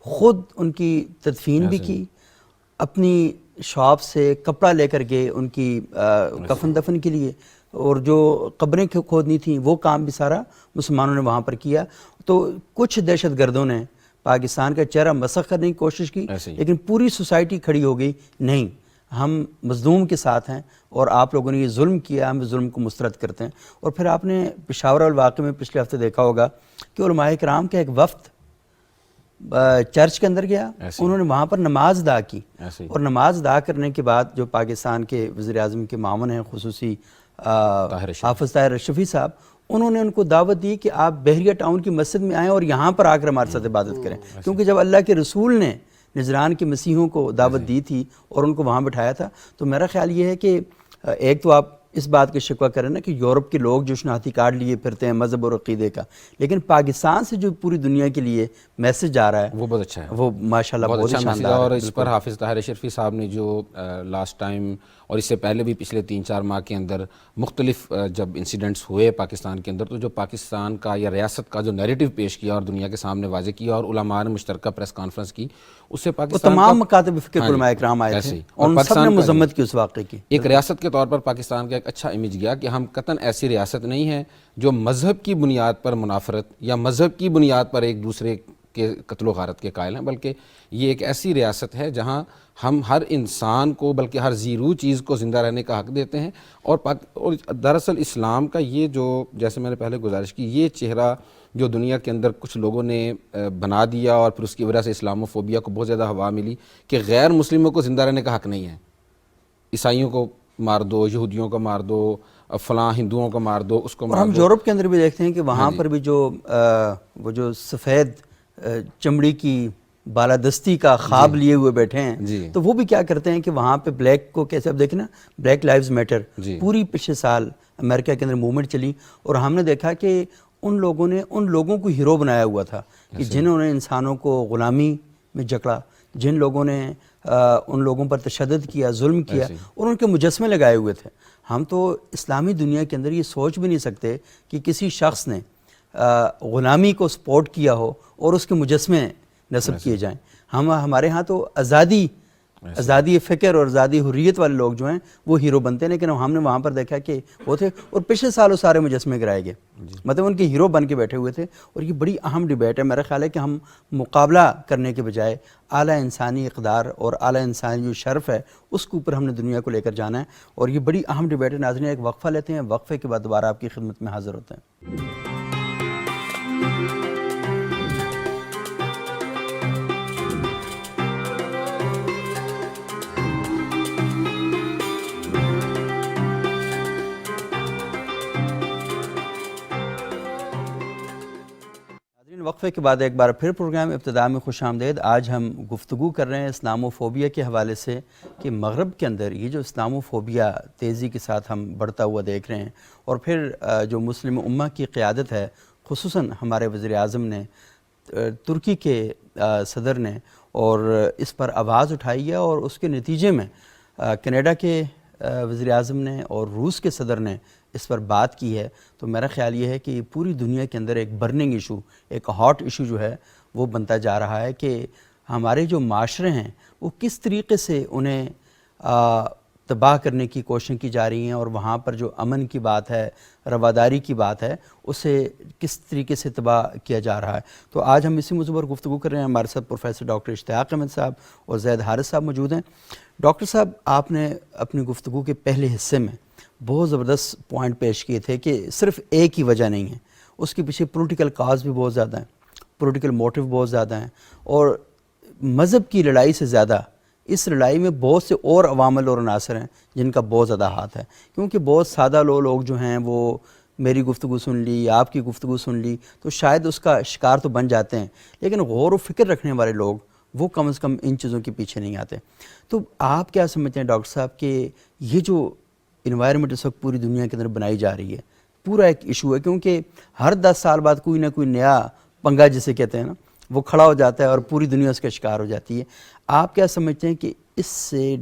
خود ان کی تدفین بھی کی، اپنی شاپ سے کپڑا لے کر گئے ان کی کفن دفن کے لیے، اور جو قبریں کھودنی تھیں وہ کام بھی سارا مسلمانوں نے وہاں پر کیا۔ تو کچھ دہشت گردوں نے پاکستان کا چہرہ مسخ کرنے کی کوشش کی، لیکن پوری سوسائٹی کھڑی ہو گئی، نہیں ہم مظلوم کے ساتھ ہیں اور آپ لوگوں نے یہ ظلم کیا، ہم ظلم کو مسترد کرتے ہیں۔ اور پھر آپ نے پشاور الواقع میں پچھلے ہفتے دیکھا ہوگا کہ علماء کرام کا ایک وفد چرچ کے اندر گیا، انہوں نے وہاں پر نماز ادا کی، اور نماز ادا کرنے کے بعد جو پاکستان کے وزیر اعظم کے معاون ہیں خصوصی حافظ طاہر اشرفی صاحب، انہوں نے ان کو دعوت دی کہ آپ بحریہ ٹاؤن کی مسجد میں آئیں اور یہاں پر آ کر ہمارے ساتھ عبادت کریں، کیونکہ جب اللہ کے رسول نے نجران کے مسیحوں کو دعوت دی تھی اور ان کو وہاں بٹھایا تھا، تو میرا خیال یہ ہے کہ ایک تو آپ اس بات کا شکوہ کریں نا کہ یورپ کے لوگ جو شناختی کارڈ لیے پھرتے ہیں مذہب اور عقیدے کا، لیکن پاکستان سے جو پوری دنیا کے لیے میسج آ رہا ہے وہ بہت اچھا ہے، وہ ماشاءاللہ بہت اچھا شاندار میسج ہے۔ اور ہے۔ اس پر حافظ طاہر اشرفی صاحب نے جو لاسٹ ٹائم اور اس سے پہلے بھی پچھلے 3-4 ماہ کے اندر مختلف جب انسیڈنٹس ہوئے پاکستان کے اندر، تو جو پاکستان کا یا ریاست کا جو نیریٹو پیش کیا اور دنیا کے سامنے واضح کیا اور علماء نے مشترکہ پریس کانفرنس کی، اس سے پاکستان تمام مکاتب فقہ علماء کرام آئے تھے اور ان سب نے مذمت کی اس واقعے کی۔ ایک ریاست کے طور پر پاکستان کا ایک اچھا امیج گیا کہ ہم قطعاً ایسی ریاست نہیں ہے جو مذہب کی بنیاد پر منافرت یا مذہب کی بنیاد پر ایک دوسرے کے قتل و غارت کے قائل ہیں، بلکہ یہ ایک ایسی ریاست ہے جہاں ہم ہر انسان کو بلکہ ہر زیرو چیز کو زندہ رہنے کا حق دیتے ہیں۔ اور دراصل اسلام کا یہ جو جیسے میں نے پہلے گزارش کی، یہ چہرہ جو دنیا کے اندر کچھ لوگوں نے بنا دیا اور پھر اس کی وجہ سے اسلاموفوبیا کو بہت زیادہ ہوا ملی کہ غیر مسلموں کو زندہ رہنے کا حق نہیں ہے، عیسائیوں کو مار دو، یہودیوں کو مار دو، فلاں ہندوؤں کو مار دو، اس کو مار دو۔ اور ہم یورپ کے اندر بھی دیکھتے ہیں کہ وہاں پر بھی وہ جو سفید چمڑی کی بالادستی کا خواب لیے ہوئے بیٹھے ہیں، تو وہ بھی کیا کرتے ہیں کہ وہاں پہ بلیک کو کیسے، اب دیکھیں نا بلیک لائیوز میٹر پوری پچھلے سال امریکہ کے اندر موومنٹ چلی، اور ہم نے دیکھا کہ ان لوگوں نے ان لوگوں کو ہیرو بنایا ہوا تھا کہ جنہوں نے انسانوں کو غلامی میں جکڑا، جن لوگوں نے ان لوگوں پر تشدد کیا، ظلم کیا، اور ان کے مجسمے لگائے ہوئے تھے۔ ہم تو اسلامی دنیا کے اندر یہ سوچ بھی نہیں سکتے کہ کسی شخص نے غلامی کو سپورٹ کیا ہو اور اس کے مجسمے نصب کیے جائیں۔ ہمارے ہاں تو آزادی فکر اور آزادی حریت والے لوگ جو ہیں وہ ہیرو بنتے ہیں، لیکن ہم نے وہاں پر دیکھا کہ وہ تھے، اور پچھلے سال وہ سارے مجسمے گرائے گئے، مطلب ان کے ہیرو بن کے بیٹھے ہوئے تھے۔ اور یہ بڑی اہم ڈیبیٹ ہے، میرا خیال ہے کہ ہم مقابلہ کرنے کے بجائے اعلیٰ انسانی اقدار اور اعلیٰ انسانی جو شرف ہے اس کے اوپر ہم نے دنیا کو لے کر جانا ہے، اور یہ بڑی اہم ڈیبیٹ ہے۔ ناظرین ایک وقفہ لیتے ہیں، وقفے کے بعد دوبارہ آپ کی خدمت میں حاضر ہوتے ہیں۔ وقفے کے بعد ایک بار پھر پروگرام ابتدا میں خوش آمدید. آج ہم گفتگو کر رہے ہیں اسلاموفوبیا کے حوالے سے کہ مغرب کے اندر یہ جو اسلاموفوبیا تیزی کے ساتھ ہم بڑھتا ہوا دیکھ رہے ہیں, اور پھر جو مسلم امہ کی قیادت ہے, خصوصاً ہمارے وزیر اعظم نے, ترکی کے صدر نے, اور اس پر آواز اٹھائی ہے, اور اس کے نتیجے میں کینیڈا کے وزیر اعظم نے اور روس کے صدر نے اس پر بات کی ہے. تو میرا خیال یہ ہے کہ پوری دنیا کے اندر ایک برننگ ایشو, ایک ہاٹ ایشو جو ہے وہ بنتا جا رہا ہے کہ ہمارے جو معاشرے ہیں وہ کس طریقے سے انہیں تباہ کرنے کی کوششیں کی جا رہی ہیں, اور وہاں پر جو امن کی بات ہے, رواداری کی بات ہے, اسے کس طریقے سے تباہ کیا جا رہا ہے. تو آج ہم اسی موضوع پر گفتگو کر رہے ہیں. ہمارے ساتھ پروفیسر ڈاکٹر اشتیاق احمد صاحب اور زید حارث صاحب موجود ہیں. ڈاکٹر صاحب, آپ نے اپنی گفتگو کے پہلے حصے میں بہت زبردست پوائنٹ پیش کیے تھے کہ صرف ایک ہی وجہ نہیں ہے, اس کے پیچھے پولیٹیکل کاز بھی بہت زیادہ ہیں, پولیٹیکل موٹیو بہت زیادہ ہیں, اور مذہب کی لڑائی سے زیادہ اس لڑائی میں بہت سے اور عوامل اور عناصر ہیں جن کا بہت زیادہ ہاتھ ہے. کیونکہ بہت سادہ لوگ جو ہیں وہ میری گفتگو سن لی, آپ کی گفتگو سن لی, تو شاید اس کا شکار تو بن جاتے ہیں, لیکن غور و فکر رکھنے والے لوگ وہ کم از کم ان چیزوں کے پیچھے نہیں آتے. تو آپ کیا سمجھتے ہیں ڈاکٹر صاحب کہ یہ جو انوائرمنٹ اس وقت پوری دنیا کے اندر بنائی جا رہی ہے, پورا ایک ایشو ہے, کیونکہ ہر 10 سال بعد کوئی نہ کوئی نیا پنگا جسے کہتے ہیں نا, وہ کھڑا ہو جاتا ہے اور پوری دنیا اس کا شکار ہو جاتی ہے. آپ کیا سمجھتے ہیں کہ اس سے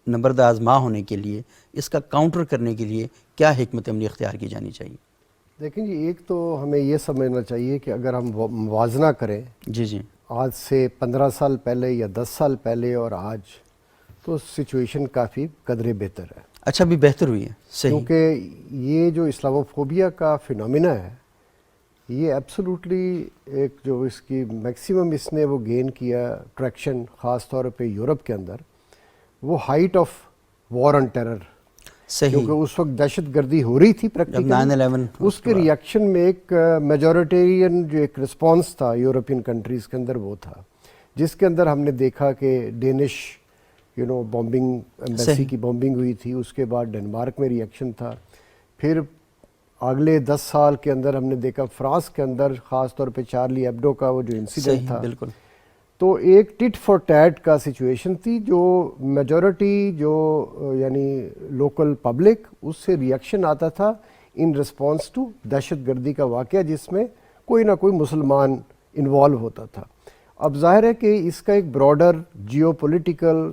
نبرد آزما ہونے کے لیے, اس کا کاؤنٹر کرنے کے لیے کیا حکمت عملی اختیار کی جانی چاہیے؟ دیکھیں جی, ایک تو ہمیں یہ سمجھنا چاہیے کہ اگر ہم موازنہ کریں جی آج سے 15 سال پہلے یا 10 سال پہلے اور آج, تو سچویشن کافی قدرے بہتر ہے. اچھا, بھی بہتر ہوئی ہے. صحیح. کیونکہ یہ جو اسلاموفوبیا کا فینومینا ہے, یہ ایبسولوٹلی ایک جو اس کی میکسیمم اس نے وہ گین کیا ٹریکشن خاص طور پہ یورپ کے اندر, وہ height of war on terror. صحیح. کیونکہ اس وقت دہشت گردی ہو رہی تھی پریکٹیکلی, 9/11 اس کے ریئیکشن میں ایک میجورٹیرین جو ایک رسپانس تھا یورپین کنٹریز کے اندر, وہ تھا جس کے اندر ہم نے دیکھا کہ ڈینش بومبنگ, ایمبیسی کی بومبنگ ہوئی تھی. اس کے بعد ڈنمارک میں ریئیکشن تھا. پھر اگلے 10 سال کے اندر ہم نے دیکھا فرانس کے اندر خاص طور پہ چارلی ایبڈو کا وہ جو انسیڈنٹ تھا. بالکل. تو ایک ٹٹ فار ٹیٹ کا سچویشن تھی, جو میجورٹی جو یعنی لوکل پبلک, اس سے ریئیکشن آتا تھا ان رسپانس ٹو دہشت گردی کا واقعہ جس میں کوئی نہ کوئی مسلمان انوالو ہوتا تھا. اب ظاہر ہے کہ اس کا ایک broader geopolitical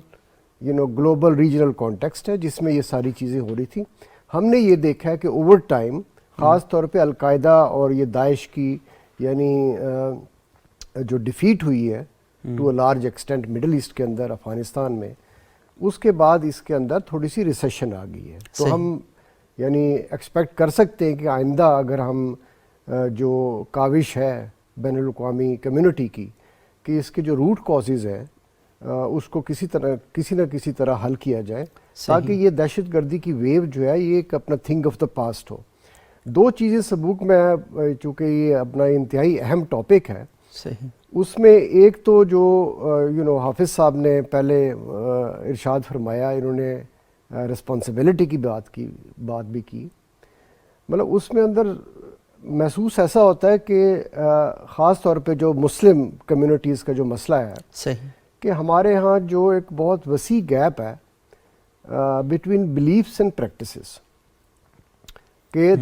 global regional context ہے جس میں یہ ساری چیزیں ہو رہی تھیں. ہم نے یہ دیکھا ہے کہ اوور ٹائم خاص طور پہ القاعدہ اور یہ داعش کی یعنی جو ڈیفیٹ ہوئی ہے to a large extent Middle East کے اندر, افغانستان میں, اس کے بعد اس کے اندر تھوڑی سی ریسیشن آ گئی ہے. تو ہم یعنی ایکسپیکٹ کر سکتے ہیں کہ آئندہ اگر ہم جو کاوش ہے بین الاقوامی کمیونٹی کی کہ اس کے جو روٹ کازز ہیں اس کو کسی نہ کسی طرح حل کیا جائے, تاکہ یہ دہشت گردی کی ویو جو ہے یہ ایک اپنا تھنگ آف دا پاسٹ ہو. 2 چیزیں سبوک میں, چونکہ یہ اپنا انتہائی اہم ٹاپک ہے, صحیح, اس میں ایک تو جو حافظ صاحب نے پہلے ارشاد فرمایا, انہوں نے رسپانسبلٹی کی بات بھی کی. مطلب اس میں اندر محسوس ایسا ہوتا ہے کہ خاص طور پہ جو مسلم کمیونٹیز کا جو مسئلہ ہے, صحیح, کہ ہمارے ہاں جو ایک بہت وسیع گیپ ہے بٹوین بلیفس اینڈ پریکٹسز, کہ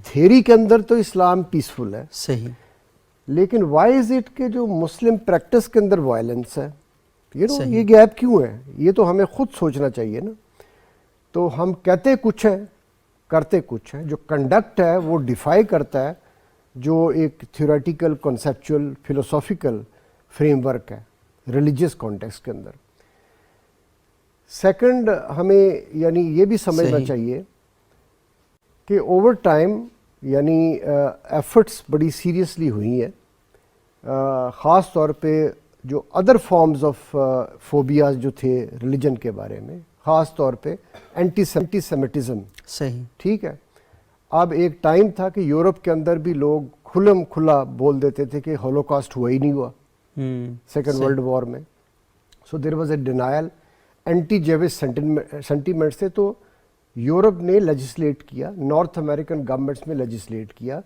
تھیری کے اندر تو اسلام پیسفل ہے, صحیح, لیکن وائی از اٹ کہ جو مسلم پریکٹس کے اندر وائلنس ہے, یہ گیپ کیوں ہے؟ یہ تو ہمیں خود سوچنا چاہیے نا. تو ہم کہتے کچھ ہیں, کرتے کچھ ہیں. جو کنڈکٹ ہے وہ ڈیفائی کرتا ہے جو ایک theoretical conceptual philosophical frame work ہے ریلیجیس کانٹیکسٹ کے اندر. سیکنڈ, ہمیں یعنی یہ بھی سمجھنا چاہیے کہ اوور ٹائم یعنی ایفرٹس بڑی سیریسلی ہوئی ہیں, خاص طور پہ جو ادر فارمز آف فوبیاز جو تھے ریلیجن کے بارے میں, خاص طور پہ اینٹی سیمیٹزم. صحیح, ٹھیک ہے. اب ایک ٹائم تھا کہ یورپ کے اندر بھی لوگ کھلا بول دیتے تھے کہ ہولوکاسٹ ہوا ہی نہیں ہوا سیکنڈ ورلڈ وار میں. So there was a denial, anti Jewish sentiments تھے. تو یورپ نے لیجسلیٹ کیا, نارتھ امریکن گورنمنٹس میں لیجسلیٹ کیا.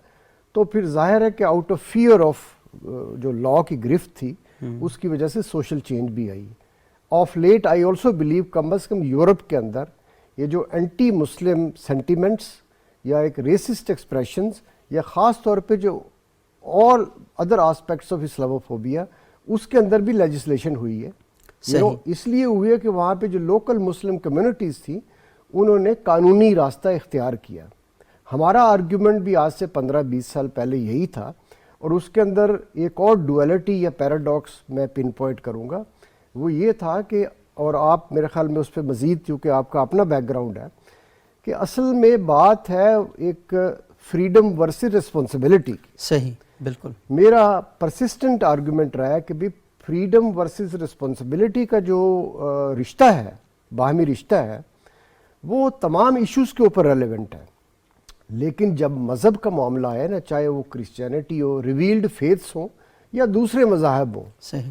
تو پھر ظاہر ہے کہ آؤٹ آف فیئر آف جو لا کی گرفت تھی اس کی وجہ سے سوشل چینج بھی آئی. Of late I also believe کم از کم یورپ کے اندر یہ جو اینٹی مسلم سینٹیمنٹس یا ایک ریسسٹ ایکسپریشنز یا خاص طور پہ جو all other aspects of Islamophobia اس کے اندر بھی لیجسلیشن ہوئی ہے. اس لیے ہوئی ہے کہ وہاں پہ جو لوکل مسلم کمیونٹیز تھیں انہوں نے قانونی راستہ اختیار کیا. ہمارا آرگیومنٹ بھی آج سے 15-20 سال پہلے یہی تھا, اور اس کے اندر ایک اور ڈویلٹی یا پیراڈاکس میں پن پوائنٹ کروں گا, وہ یہ تھا کہ, اور آپ میرے خیال میں اس پہ مزید کیونکہ آپ کا اپنا بیک گراؤنڈ ہے, کہ اصل میں بات ہے ایک فریڈم ورسز رسپانسبلٹی کی. صحیح, بالکل. میرا پرسسٹنٹ آرگیومنٹ رہا ہے کہ بھی فریڈم ورسز رسپانسبلٹی کا جو رشتہ ہے, باہمی رشتہ ہے, وہ تمام ایشوز کے اوپر ریلیونٹ ہے. لیکن جب مذہب کا معاملہ ہے نا, چاہے وہ کرسچینٹی ہو, ریویلڈ فیتھس ہوں یا دوسرے مذاہب ہوں, صحیح,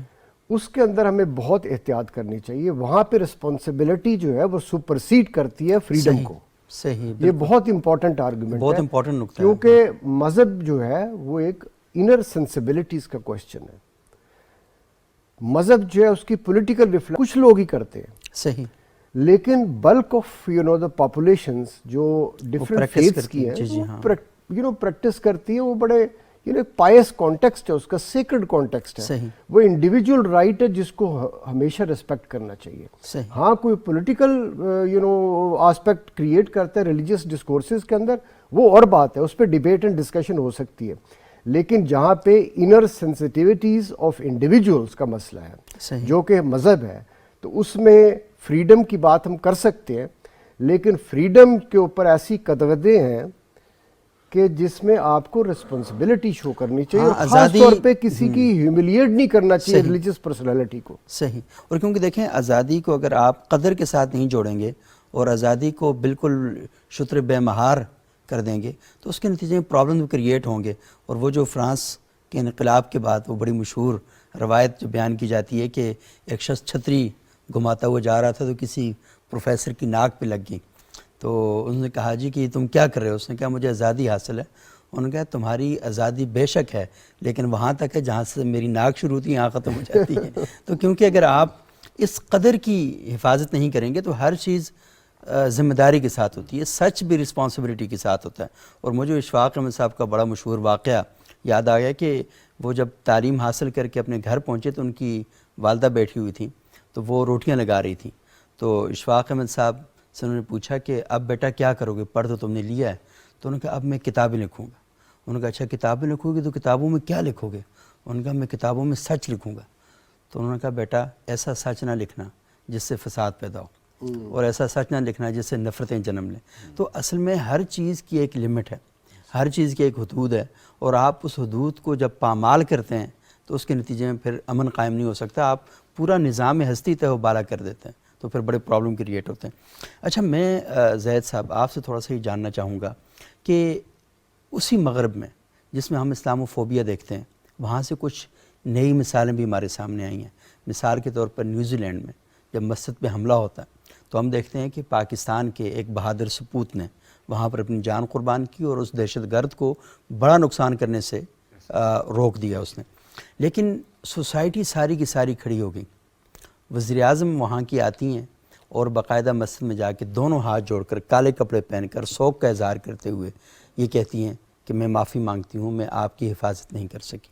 اس کے اندر ہمیں بہت احتیاط کرنی چاہیے. وہاں پہ رسپانسبلٹی جو ہے وہ سپرسیڈ کرتی ہے فریڈم کو. صحیح, یہ بہت امپورٹنٹ آرگومنٹ ہے, بہت امپورٹنٹ نقطہ ہے, کیونکہ مذہب جو ہے وہ ایک انر سینسبلٹیز کا کوشچن ہے. مذہب جو ہے اس کی پولیٹیکل ریفلیکٹ کچھ لوگ ہی کرتے ہیں, صحیح, لیکن بلک آف دا پاپولیشنز جو ڈفرینٹ فیتھس کی ہیں پریکٹس کرتی ہے, وہ بڑے پائس کانٹیکسٹ ہے, اس کا سیکرڈ کانٹیکسٹ ہے, وہ انڈیویجول رائٹ ہے جس کو ہمیشہ ریسپیکٹ کرنا چاہیے. ہاں کوئی پولیٹیکل آسپیکٹ کریٹ کرتا ہے ریلیجیس ڈسکورسز کے اندر, وہ اور بات ہے, اس پہ ڈیبیٹ اینڈ ڈسکشن ہو سکتی ہے. لیکن جہاں پہ انر سینسٹیوٹیز آف انڈیویجولز کا مسئلہ ہے جو کہ مذہب ہے, تو اس میں فریڈم کی بات ہم کر سکتے ہیں, لیکن فریڈم کے اوپر ایسی قدغدیں ہیں کہ جس میں آپ کو ریسپانسبلٹی شو کرنی چاہیے, اور خاص طور پہ کسی کی ہیوملیٹ نہیں کرنا چاہیے ریلیجیس پرسنالٹی کو. صحیح, اور کیونکہ دیکھیں آزادی کو اگر آپ قدر کے ساتھ نہیں جوڑیں گے اور آزادی کو بالکل شتر بے مہار کر دیں گے تو اس کے نتیجے میں پرابلم کریٹ ہوں گے. اور وہ جو فرانس کے انقلاب کے بعد وہ بڑی مشہور روایت جو بیان کی جاتی ہے کہ ایک شخص چھتری گھماتا ہوا جا رہا تھا تو کسی پروفیسر کی ناک پہ لگ گئی, تو انہوں نے کہا جی کہ تم کیا کر رہے ہو؟ اس نے کہا مجھے آزادی حاصل ہے. انہوں نے کہا تمہاری آزادی بے شک ہے, لیکن وہاں تک ہے جہاں سے میری ناک شروع ہوتی ہے یہاں ختم ہو جاتی ہے. تو کیونکہ اگر آپ اس قدر کی حفاظت نہیں کریں گے تو ہر چیز ذمہ داری کے ساتھ ہوتی ہے, سچ بھی رسپانسبلٹی کے ساتھ ہوتا ہے. اور مجھے اشفاق احمد صاحب کا بڑا مشہور واقعہ یاد آ گیا کہ وہ جب تعلیم حاصل کر کے اپنے گھر پہنچے تو ان کی والدہ بیٹھی ہوئی تھیں, تو وہ روٹیاں لگا رہی تھیں. تو اشفاق احمد صاحب سے انہوں نے پوچھا کہ اب بیٹا کیا کرو گے, پڑھ تو تم نے لیا ہے. تو انہوں نے کہا اب میں کتابیں لکھوں گا. انہوں نے کہا اچھا کتابیں لکھو گے تو کتابوں میں کیا لکھو گے؟ انہوں نے کہا میں کتابوں میں سچ لکھوں گا. تو انہوں نے کہا بیٹا ایسا سچ نہ لکھنا جس سے فساد پیدا ہو, اور ایسا سچ نہ لکھنا جس سے نفرتیں جنم لیں. تو اصل میں ہر چیز کی ایک لمٹ ہے, ہر چیز کی ایک حدود ہے, اور آپ اس حدود کو جب پامال کرتے ہیں تو اس کے نتیجے میں پھر امن قائم نہیں ہو سکتا, آپ پورا نظام ہستی تہ و بالا کر دیتے ہیں, تو پھر بڑے پرابلم کریٹ ہوتے ہیں. اچھا میں زید صاحب آپ سے تھوڑا سا یہ جاننا چاہوں گا کہ اسی مغرب میں جس میں ہم اسلاموفوبیا دیکھتے ہیں وہاں سے کچھ نئی مثالیں بھی ہمارے سامنے آئی ہیں. مثال کے طور پر نیوزی لینڈ میں جب مسجد پہ حملہ ہوتا ہے تو ہم دیکھتے ہیں کہ پاکستان کے ایک بہادر سپوت نے وہاں پر اپنی جان قربان کی اور اس دہشت گرد کو بڑا نقصان کرنے سے روک دیا اس نے. لیکن سوسائٹی ساری کی ساری کھڑی ہو گئی. وزیر اعظم وہاں کی آتی ہیں اور باقاعدہ مسجد میں جا کے دونوں ہاتھ جوڑ کر کالے کپڑے پہن کر سوگ کا اظہار کرتے ہوئے یہ کہتی ہیں کہ میں معافی مانگتی ہوں, میں آپ کی حفاظت نہیں کر سکی.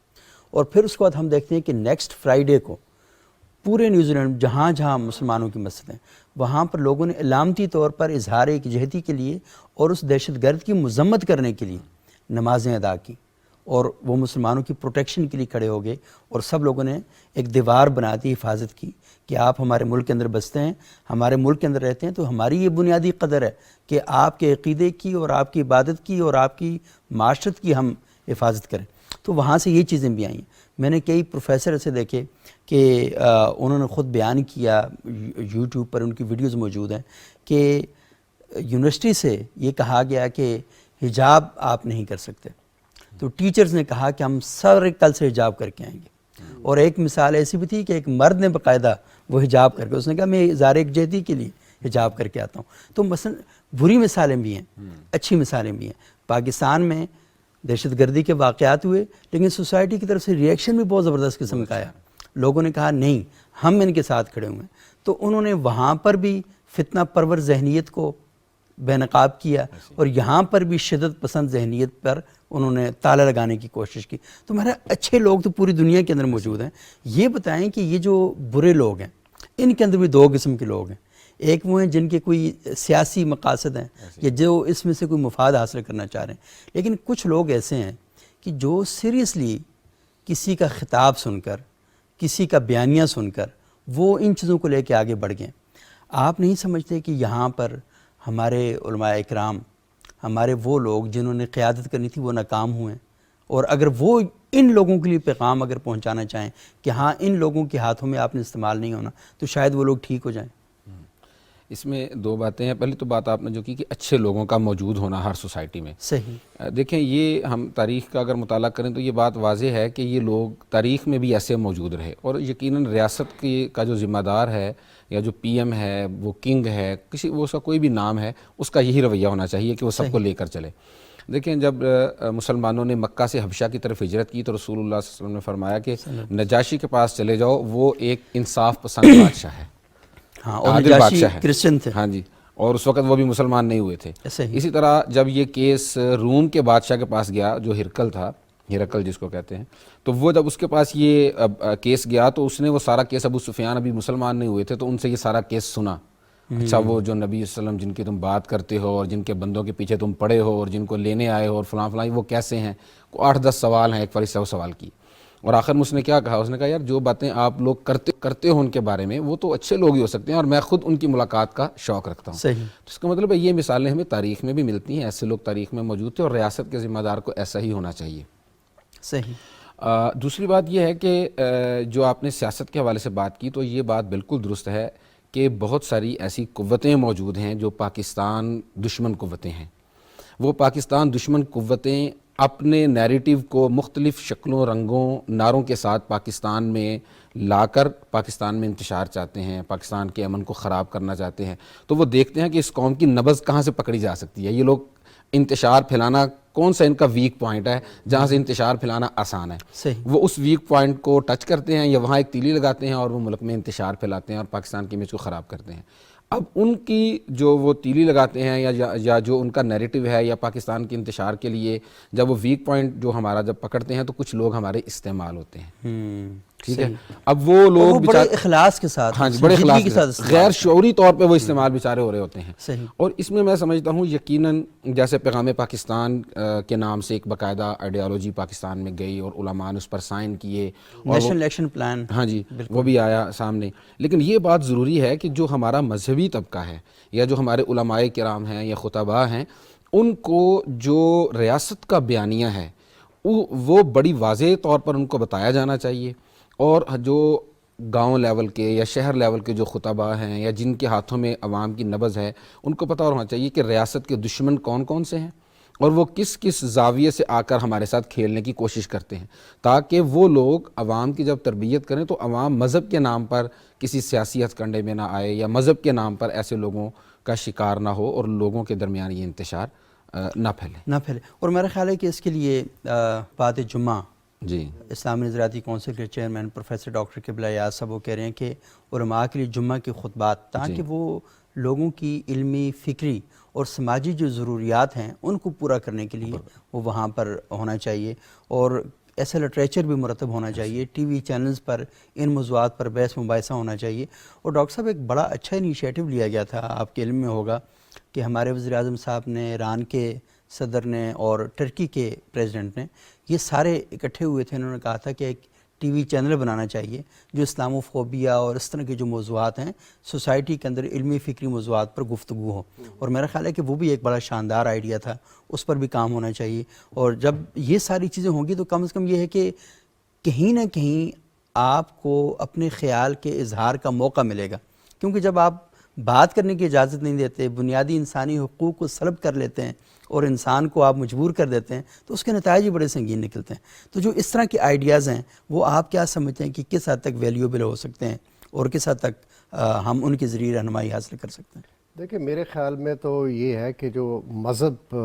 اور پھر اس کے بعد ہم دیکھتے ہیں کہ نیکسٹ فرائیڈے کو پورے نیوزی لینڈ جہاں جہاں مسلمانوں کی مسجد ہیں وہاں پر لوگوں نے علامتی طور پر اظہار یکجہتی کے لیے اور اس دہشت گرد کی مذمت کرنے کے لیے نمازیں ادا کی, اور وہ مسلمانوں کی پروٹیکشن کے لیے کھڑے ہو گئے, اور سب لوگوں نے ایک دیوار بنا دی حفاظت کی کہ آپ ہمارے ملک کے اندر بستے ہیں, ہمارے ملک کے اندر رہتے ہیں, تو ہماری یہ بنیادی قدر ہے کہ آپ کے عقیدے کی اور آپ کی عبادت کی اور آپ کی معاشرت کی ہم حفاظت کریں. تو وہاں سے یہ چیزیں بھی آئیں. میں نے کئی پروفیسر ایسے دیکھے کہ انہوں نے خود بیان کیا, یوٹیوب پر ان کی ویڈیوز موجود ہیں, کہ یونیورسٹی سے یہ کہا گیا کہ حجاب آپ نہیں کر سکتے, تو ٹیچرز نے کہا کہ ہم سر کل سے حجاب کر کے آئیں گے. اور ایک مثال ایسی بھی تھی کہ ایک مرد نے باقاعدہ وہ حجاب کر کے, اس نے کہا میں اظہار یکجہتی کے لیے حجاب کر کے آتا ہوں. تو مثلا بری مثالیں بھی ہیں, اچھی مثالیں بھی ہیں. پاکستان میں دہشت گردی کے واقعات ہوئے، لیکن سوسائٹی کی طرف سے ریئیکشن بھی بہت زبردست قسم کا آیا. لوگوں نے کہا نہیں ہم ان کے ساتھ کھڑے ہوئے ہیں. تو انہوں نے وہاں پر بھی فتنہ پرور ذہنیت کو بے نقاب کیا اور یہاں پر بھی شدت پسند ذہنیت پر انہوں نے تالا لگانے کی کوشش کی. تو میرا اچھے لوگ تو پوری دنیا کے اندر موجود ہیں. یہ بتائیں کہ یہ جو برے لوگ ہیں ان کے اندر بھی دو قسم کے لوگ ہیں. ایک وہ ہیں جن کے کوئی سیاسی مقاصد ہیں یا جو اس میں سے کوئی مفاد حاصل کرنا چاہ رہے ہیں، لیکن کچھ لوگ ایسے ہیں کہ جو سیریسلی کسی کا خطاب سن کر، کسی کا بیانیہ سن کر وہ ان چیزوں کو لے کے آگے بڑھ گئے. آپ نہیں سمجھتے کہ یہاں پر ہمارے علماء اکرام، ہمارے وہ لوگ جنہوں نے قیادت کرنی تھی وہ ناکام ہوئے ہیں؟ اور اگر وہ ان لوگوں کے لیے پیغام اگر پہنچانا چاہیں کہ ہاں ان لوگوں کے ہاتھوں میں آپ نے استعمال نہیں ہونا، تو شاید وہ لوگ ٹھیک ہو جائیں. اس میں دو باتیں ہیں. پہلی تو بات آپ نے جو کی کہ اچھے لوگوں کا موجود ہونا ہر سوسائٹی میں. صحیح. دیکھیں یہ ہم تاریخ کا اگر مطالعہ کریں تو یہ بات واضح ہے کہ یہ لوگ تاریخ میں بھی ایسے موجود رہے، اور یقیناً ریاست کا جو ذمہ دار ہے یا جو پی ایم ہے، وہ کنگ ہے، کسی وہ اس کا کوئی بھی نام ہے، اس کا یہی رویہ ہونا چاہیے کہ وہ سب کو لے کر چلے. دیکھیں جب مسلمانوں نے مکہ سے حبشہ کی طرف ہجرت کی تو رسول اللہ صلی اللہ علیہ وسلم نے فرمایا کہ نجاشی کے پاس چلے جاؤ، وہ ایک انصاف پسند بادشاہ ہے. ہاں، اور نجاشی کرسچن تھے. ہاں جی، اور اس وقت وہ بھی مسلمان نہیں ہوئے تھے. اسی طرح جب یہ کیس روم کے بادشاہ کے پاس گیا جو ہرقل تھا، ہرقل جس کو کہتے ہیں، تو وہ جب اس کے پاس یہ کیس گیا تو اس نے وہ سارا کیس، ابو سفیان ابھی مسلمان نہیں ہوئے تھے تو ان سے یہ سارا کیس سنا. اچھا وہ جو نبی صلی اللہ علیہ وسلم جن کی تم بات کرتے ہو اور جن کے بندوں کے پیچھے تم پڑے ہو اور جن کو لینے آئے ہو اور فلاں فلاں، وہ کیسے ہیں؟ 8-10 سوال ہیں، ایک فرشتہ سوال کی. اور آخر میں اس نے کیا کہا؟ اس نے کہا یار جو باتیں آپ لوگ کرتے ہو ان کے بارے میں وہ تو اچھے لوگ ہی ہو سکتے ہیں، اور میں خود ان کی ملاقات کا شوق رکھتا ہوں. صحیح. تو اس کا مطلب ہے یہ مثالیں ہمیں تاریخ میں بھی ملتی ہیں، ایسے لوگ تاریخ میں موجود تھے، اور ریاست کے ذمہ دار کو ایسا ہی ہونا چاہیے. صحیح. دوسری بات یہ ہے کہ جو آپ نے سیاست کے حوالے سے بات کی تو یہ بات بالکل درست ہے کہ بہت ساری ایسی قوتیں موجود ہیں جو پاکستان دشمن قوتیں ہیں. وہ پاکستان دشمن قوتیں اپنے نیریٹیو کو مختلف شکلوں، رنگوں، نعروں کے ساتھ پاکستان میں لا کر پاکستان میں انتشار چاہتے ہیں، پاکستان کے امن کو خراب کرنا چاہتے ہیں. تو وہ دیکھتے ہیں کہ اس قوم کی نبض کہاں سے پکڑی جا سکتی ہے. یہ لوگ انتشار پھیلانا، کون سا ان کا ویک پوائنٹ ہے جہاں سے انتشار پھیلانا آسان ہے، صحیح. وہ اس ویک پوائنٹ کو ٹچ کرتے ہیں یا وہاں ایک تیلی لگاتے ہیں اور وہ ملک میں انتشار پھیلاتے ہیں اور پاکستان کی امیج کو خراب کرتے ہیں. اب ان کی جو وہ تیلی لگاتے ہیں یا جو ان کا نیریٹو ہے یا پاکستان کے انتشار کے لیے جب وہ ویک پوائنٹ جو ہمارا جب پکڑتے ہیں تو کچھ لوگ ہمارے استعمال ہوتے ہیں. ٹھیک ہے. اب وہ لوگ بڑے اخلاص کے ساتھ، ہاں جی، بڑے اخلاص کے ساتھ غیر شعوری طور پہ وہ استعمال بیچارے ہو رہے ہوتے ہیں. صحیح. اور اس میں سمجھتا ہوں یقیناً جیسے پیغام پاکستان کے نام سے ایک باقاعدہ آئیڈیالوجی پاکستان میں گئی اور علماء نے اس پر سائن کیے، نیشنل ایکشن پلان، ہاں جی وہ بھی آیا سامنے. لیکن یہ بات ضروری ہے کہ جو ہمارا مذہبی طبقہ ہے یا جو ہمارے علماء کرام ہیں یا خطباء ہیں، ان کو جو ریاست کا بیانیہ ہے وہ بڑی واضح طور پر ان کو بتایا جانا چاہیے. اور جو گاؤں لیول کے یا شہر لیول کے جو خطباء ہیں یا جن کے ہاتھوں میں عوام کی نبض ہے، ان کو پتہ ہونا چاہیے کہ ریاست کے دشمن کون کون سے ہیں اور وہ کس کس زاویے سے آ کر ہمارے ساتھ کھیلنے کی کوشش کرتے ہیں، تاکہ وہ لوگ عوام کی جب تربیت کریں تو عوام مذہب کے نام پر کسی سیاسی ہتھ کنڈے میں نہ آئے یا مذہب کے نام پر ایسے لوگوں کا شکار نہ ہو اور لوگوں کے درمیان یہ انتشار نہ پھیلے. اور میرا خیال ہے کہ اس کے لیے بات جمعہ جی اسلامی نظریاتی کونسل کے چیئرمین پروفیسر ڈاکٹر قبلہ یاز صاحب وہ کہہ رہے ہیں کہ علماء کے لیے جمعہ کے خطبات، تاکہ وہ لوگوں کی علمی، فکری اور سماجی جو ضروریات ہیں ان کو پورا کرنے کے لیے وہ وہاں پر ہونا چاہیے، اور ایسا لٹریچر بھی مرتب ہونا چاہیے. ٹی وی چینلز پر ان موضوعات پر بحث مباحثہ ہونا چاہیے. اور ڈاکٹر صاحب ایک بڑا اچھا انیشیٹو لیا گیا تھا، آپ کے علم میں ہوگا، کہ ہمارے وزیر اعظم صاحب نے، ایران کے صدر نے اور ٹرکی کے پریزیڈنٹ نے، یہ سارے اکٹھے ہوئے تھے. انہوں نے کہا تھا کہ ایک ٹی وی چینل بنانا چاہیے جو اسلامو فوبیا اور اس طرح کے جو موضوعات ہیں سوسائٹی کے اندر علمی فکری موضوعات پر گفتگو ہو. اور میرا خیال ہے کہ وہ بھی ایک بڑا شاندار آئیڈیا تھا، اس پر بھی کام ہونا چاہیے. اور جب یہ ساری چیزیں ہوں گی تو کم از کم یہ ہے کہ کہیں نہ کہیں آپ کو اپنے خیال کے اظہار کا موقع ملے گا. کیونکہ جب آپ بات کرنے کی اجازت نہیں دیتے، بنیادی انسانی حقوق کو سلب کر لیتے ہیں اور انسان کو آپ مجبور کر دیتے ہیں تو اس کے نتائج بھی بڑے سنگین نکلتے ہیں. تو جو اس طرح کے آئیڈیاز ہیں وہ آپ کیا سمجھتے ہیں کہ کس حد تک ویلیوبل ہو سکتے ہیں اور کس حد تک ہم ان کے ذریعے رہنمائی حاصل کر سکتے ہیں؟ دیکھیں میرے خیال میں تو یہ ہے کہ جو مذہب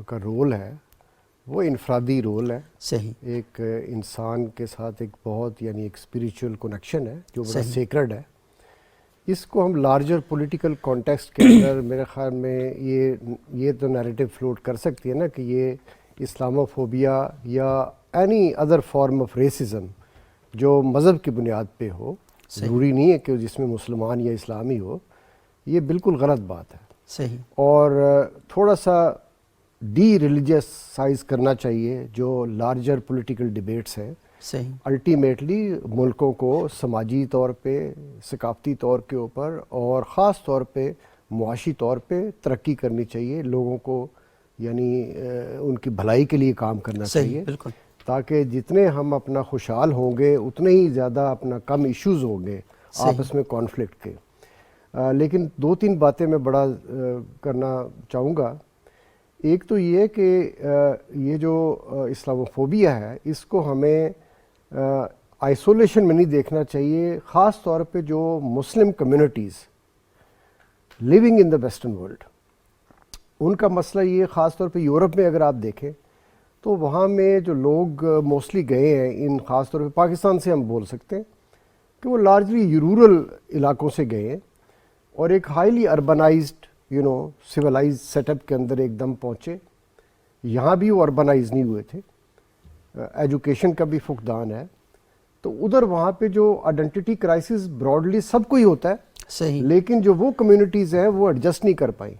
کا رول ہے وہ انفرادی رول ہے. صحیح. ایک انسان کے ساتھ ایک بہت یعنی ایک اسپریچول کنیکشن ہے جو بڑا سیکرڈ ہے. اس کو ہم لارجر پولیٹیکل کانٹیکسٹ کے اندر میرے خیال میں یہ تو نیریٹو فلوٹ کر سکتی ہے نا کہ یہ اسلاموفوبیا یا any other form of racism جو مذہب کی بنیاد پہ ہو, ضروری نہیں ہے کہ جس میں مسلمان یا اسلامی ہو, یہ بالکل غلط بات ہے. صحیح. اور تھوڑا سا ڈی ریلیجیسائز کرنا چاہیے جو لارجر پولیٹیکل ڈیبیٹس ہیں. صحیح. الٹیمیٹلی ملکوں کو سماجی طور پہ, ثقافتی طور کے اوپر اور خاص طور پہ معاشی طور پہ ترقی کرنی چاہیے. لوگوں کو یعنی ان کی بھلائی کے لیے کام کرنا چاہیے, بالکل, تاکہ جتنے ہم اپنا خوشحال ہوں گے اتنے ہی زیادہ اپنا کم ایشوز ہوں گے آپس میں کانفلکٹ کے. لیکن 2-3 باتیں میں بڑا کرنا چاہوں گا. ایک تو یہ کہ یہ جو اسلاموفوبیا ہے اس کو ہمیں آئسولیشن میں نہیں دیکھنا چاہیے, خاص طور پہ جو Muslim communities living in the western world, ان کا مسئلہ یہ, خاص طور پہ یورپ میں اگر آپ دیکھیں تو وہاں میں جو لوگ موسٹلی گئے ہیں, ان خاص طور پہ پاکستان سے ہم بول سکتے ہیں کہ وہ لارجلی رورل علاقوں سے گئے ہیں اور ایک highly urbanized civilized set up کے اندر ایک دم پہنچے. یہاں بھی وہ اربنائز نہیں ہوئے تھے, ایجوکیشن کا بھی فقدان ہے, تو ادھر وہاں پہ جو آئیڈینٹی کرائسس براڈلی سب کو ہی ہوتا ہے. صحیح. لیکن جو وہ کمیونٹیز ہیں وہ ایڈجسٹ نہیں کر پائیں,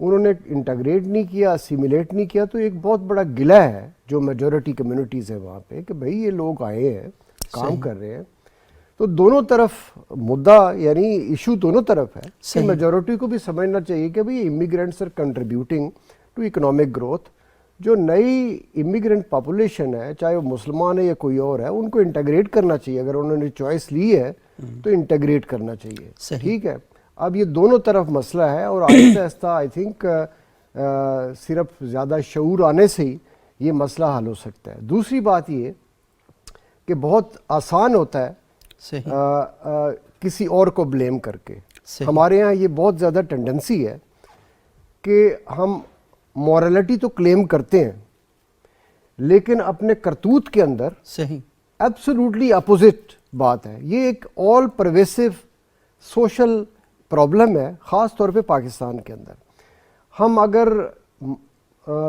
انہوں نے انٹیگریٹ نہیں کیا, اسیمیلیٹ نہیں کیا. تو ایک بہت بڑا گلہ ہے جو میجورٹی کمیونٹیز ہیں وہاں پہ کہ بھئی یہ لوگ آئے ہیں, کام کر رہے ہیں. تو دونوں طرف مدعا یعنی ایشو دونوں طرف ہے کہ میجورٹی کو بھی سمجھنا چاہیے کہ بھئی immigrants are contributing to economic growth. جو نئی امیگرینٹ پاپولیشن ہے, چاہے وہ مسلمان ہے یا کوئی اور ہے, ان کو انٹیگریٹ کرنا چاہیے. اگر انہوں نے چوائس لی ہے تو انٹیگریٹ کرنا چاہیے. ٹھیک ہے. اب یہ دونوں طرف مسئلہ ہے اور آہستہ آہستہ آئی تھنک صرف زیادہ شعور آنے سے ہی یہ مسئلہ حل ہو سکتا ہے. دوسری بات یہ کہ بہت آسان ہوتا ہے کسی اور کو بلیم کر کے. ہمارے ہاں یہ بہت زیادہ ٹینڈنسی ہے کہ ہم مورالٹی تو کلیم کرتے ہیں لیکن اپنے کرتوت کے اندر ایبسولوٹلی اپوزٹ بات ہے. یہ ایک آل پرویسو سوشل پرابلم ہے, خاص طور پہ پاکستان کے اندر. ہم اگر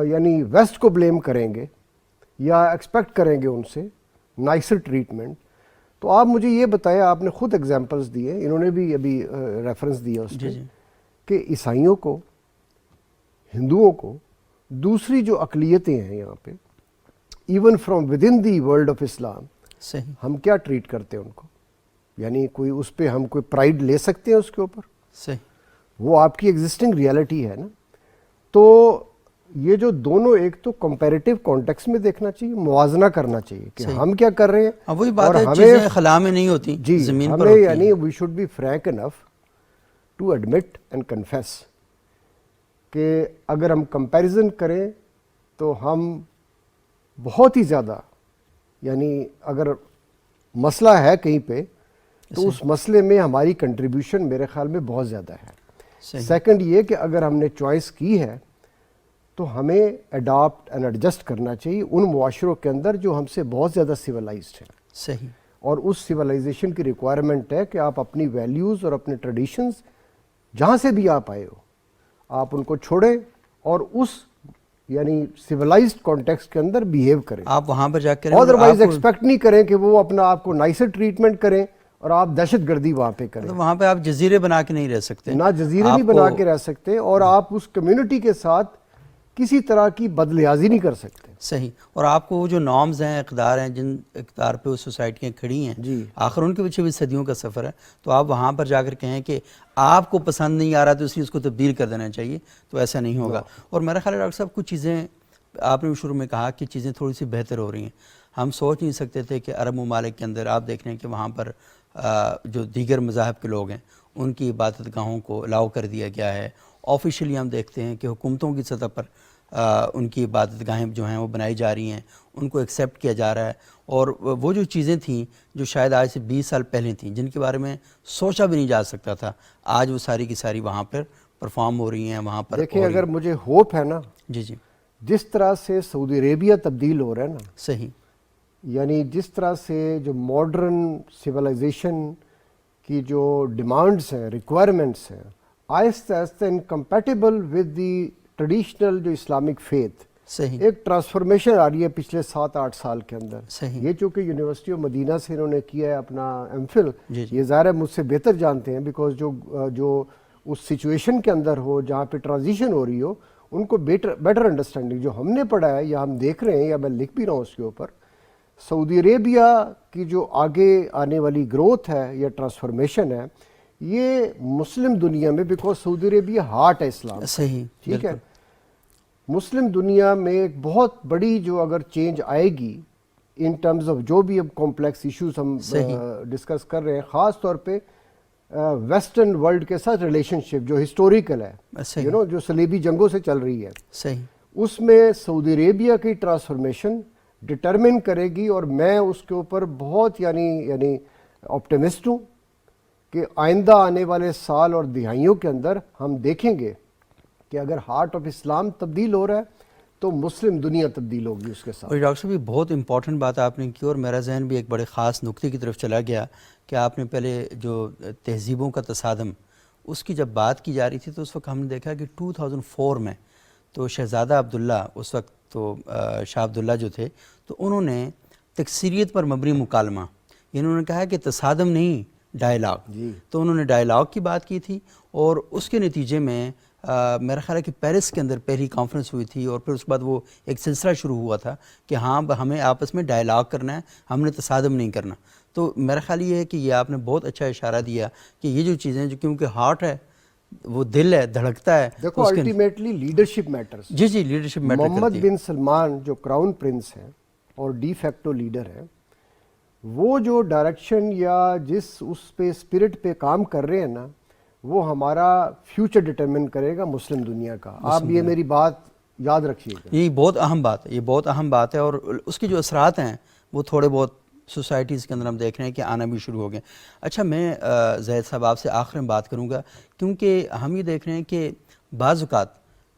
یعنی ویسٹ کو بلیم کریں گے یا ایکسپیکٹ کریں گے ان سے نائسر ٹریٹمنٹ, تو آپ مجھے یہ بتائیں, آپ نے خود ایگزامپلس دیے, انہوں نے بھی ابھی ریفرنس دیا اس پہ, کہ عیسائیوں کو, ہندوؤں کو, دوسری جو اقلیتیں ہیں یہاں پہ, even from within the world of Islam, ہم کیا ٹریٹ کرتے ہیں ان کو. یعنی کوئی اس پہ ہم کوئی پرائیڈ لے سکتے ہیں اس کے اوپر؟ وہ آپ کی ایگزسٹنگ ریالٹی ہے نا. تو یہ جو دونوں, ایک تو کمپیریٹیو کانٹیکس میں دیکھنا چاہیے, موازنہ کرنا چاہیے کہ ہم کیا کر رہے ہیں. وہی بات ہے, چیزیں خلا میں نہیں ہوتی, جی زمین پر ہمیں ہوتی یعنی we should be frank enough to admit and confess کہ اگر ہم کمپیریزن کریں تو ہم بہت ہی زیادہ, یعنی اگر مسئلہ ہے کہیں پہ تو اس مسئلے میں ہماری کنٹریبیوشن میرے خیال میں بہت زیادہ ہے. سیکنڈ یہ کہ اگر ہم نے چوائس کی ہے تو ہمیں اڈاپٹ اینڈ ایڈجسٹ کرنا چاہیے ان معاشروں کے اندر جو ہم سے بہت زیادہ سویلائزڈ ہیں. صحیح. اور اس سویلائزیشن کی ریکوائرمنٹ ہے کہ آپ اپنی ویلیوز اور اپنے ٹریڈیشنز جہاں سے بھی آپ آئے ہو, آپ ان کو چھوڑیں اور اس یعنی سویلائزڈ کانٹیکسٹ کے اندر بیہیو کریں. آپ وہاں پر جا کر ادروائز ایکسپیکٹ نہیں کریں کہ وہ اپنا آپ کو نائسر ٹریٹمنٹ کریں اور آپ دہشت گردی وہاں پہ کریں. وہاں پہ آپ جزیرے بنا کے نہیں رہ سکتے, نہ جزیرے نہیں بنا کے رہ سکتے, اور آپ اس کمیونٹی کے ساتھ کسی طرح کی بدلحاظی نہیں کر سکتے. صحیح. اور آپ کو وہ جو نارمز ہیں, اقدار ہیں, جن اقدار پہ وہ سوسائٹیاں کھڑی ہیں, آخر ان کے پیچھے بھی صدیوں کا سفر ہے. تو آپ وہاں پر جا کر کہیں کہ آپ کو پسند نہیں آ رہا تو اس لیے اس کو تبدیل کر دینا چاہیے, تو ایسا نہیں ہوگا. اور میرا خیال ہے ڈاکٹر صاحب, کچھ چیزیں آپ نے شروع میں کہا کہ چیزیں تھوڑی سی بہتر ہو رہی ہیں. ہم سوچ نہیں سکتے تھے کہ عرب ممالک کے اندر آپ دیکھ رہے ہیں کہ وہاں پر جو دیگر مذاہب کے لوگ ہیں ان کی عبادت گاہوں کو الاؤ کر دیا گیا ہے. آفیشلی ہم دیکھتے ہیں کہ حکومتوں کی سطح پر ان کی عبادت گاہیں جو ہیں وہ بنائی جا رہی ہیں, ان کو ایکسیپٹ کیا جا رہا ہے. اور وہ جو چیزیں تھیں جو شاید آج سے 20 سال پہلے تھیں, جن کے بارے میں سوچا بھی نہیں جا سکتا تھا, آج وہ ساری کی ساری وہاں پر پرفارم ہو رہی ہیں. وہاں پر دیکھیں, اگر مجھے ہوپ ہے نا, جی جس طرح سے سعودی عربیہ تبدیل ہو رہا ہے نا, صحیح, یعنی جس طرح سے جو ماڈرن سویلائزیشن کی جو ڈیمانڈس ہیں, ریکوائرمنٹس ہیں, آہستہ آہستہ انکمپیٹیبل ود دی ٹریڈیشنل جو اسلامک فیتھ, صحیح, ایک ٹرانسفارمیشن آ رہی ہے پچھلے 7-8 سال کے اندر. صحیح, یہ چونکہ یونیورسٹی آف مدینہ سے انہوں نے کیا ہے اپنا ایم فل, جی جی, یہ ظاہر ہے مجھ سے بہتر جانتے ہیں, بیکاز جو اس سچویشن کے اندر ہو جہاں پہ ٹرانزیشن ہو رہی ہو, ان کو بیٹر انڈرسٹینڈنگ جو ہم نے پڑھا ہے یا ہم دیکھ رہے ہیں یا میں لکھ بھی رہا ہوں اس کے اوپر, سعودی عربیہ کی جو آگے آنے والی گروتھ ہے یا ٹرانسفارمیشن ہے, یہ مسلم دنیا میں, بیکاز سعودی عربیہ ہارٹ ہے اسلام, صحیح, ٹھیک ہے, مسلم دنیا میں ایک بہت بڑی جو اگر چینج آئے گی ان ٹرمز آف جو بھی اب کمپلیکس ایشوز ہم ڈسکس کر رہے ہیں, خاص طور پہ ویسٹرن ورلڈ کے ساتھ ریلیشن شپ جو ہسٹوریکل ہے, یو نو, جو صلیبی جنگوں سے چل رہی ہے, صحیح, اس میں سعودی عربیہ کی ٹرانسفارمیشن ڈٹرمن کرے گی. اور میں اس کے اوپر بہت یعنی آپٹیمسٹ ہوں کہ آئندہ آنے والے سال اور دہائیوں کے اندر ہم دیکھیں گے کہ اگر ہارٹ آف اسلام تبدیل ہو رہا ہے تو مسلم دنیا تبدیل ہوگی اس کے ساتھ. اور ڈاکٹر صاحب یہ بہت امپورٹنٹ بات آپ نے کی, اور میرا ذہن بھی ایک بڑے خاص نقطے کی طرف چلا گیا کہ آپ نے پہلے جو تہذیبوں کا تصادم اس کی جب بات کی جا رہی تھی, تو اس وقت ہم نے دیکھا کہ 2004 میں تو شہزادہ عبداللہ, اس وقت تو شاہ عبداللہ جو تھے, تو انہوں نے تکثیریت پر مبنی مکالمہ, یعنی انہوں نے کہا کہ تصادم نہیں ڈائلاگ, تو انہوں نے ڈائلاگ کی بات کی تھی. اور اس کے نتیجے میں میرا خیال ہے کہ پیرس کے اندر پہلی کانفرنس ہوئی تھی, اور پھر اس کے بعد وہ ایک سلسلہ شروع ہوا تھا کہ ہاں ہمیں آپس میں ڈائلاگ کرنا ہے, ہم نے تصادم نہیں کرنا. تو میرا خیال یہ ہے کہ یہ آپ نے بہت اچھا اشارہ دیا کہ یہ جو چیزیں جو کیونکہ ہارٹ ہے, وہ دل ہے, دھڑکتا ہے. دیکھو الٹیمیٹلی لیڈرشپ میٹرز. جی جی, لیڈرشپ میٹر کرتی ہے. محمد بن سلمان جو کراؤن پرنس ہیں اور ڈی فیکٹو لیڈر ہیں, وہ جو ڈائریکشن یا جس اس پہ اسپرٹ پہ کام کر رہے ہیں نا, وہ ہمارا فیوچر ڈٹرمن کرے گا مسلم دنیا کا. آپ یہ میری بات یاد رکھیے گا, یہ بہت اہم بات ہے, یہ بہت اہم بات ہے. اور اس کے جو اثرات ہیں وہ تھوڑے بہت سوسائٹیز کے اندر ہم دیکھ رہے ہیں کہ آنا بھی شروع ہو گئے. اچھا, میں زید صاحب آپ سے آخر میں بات کروں گا, کیونکہ ہم یہ دیکھ رہے ہیں کہ بعض اوقات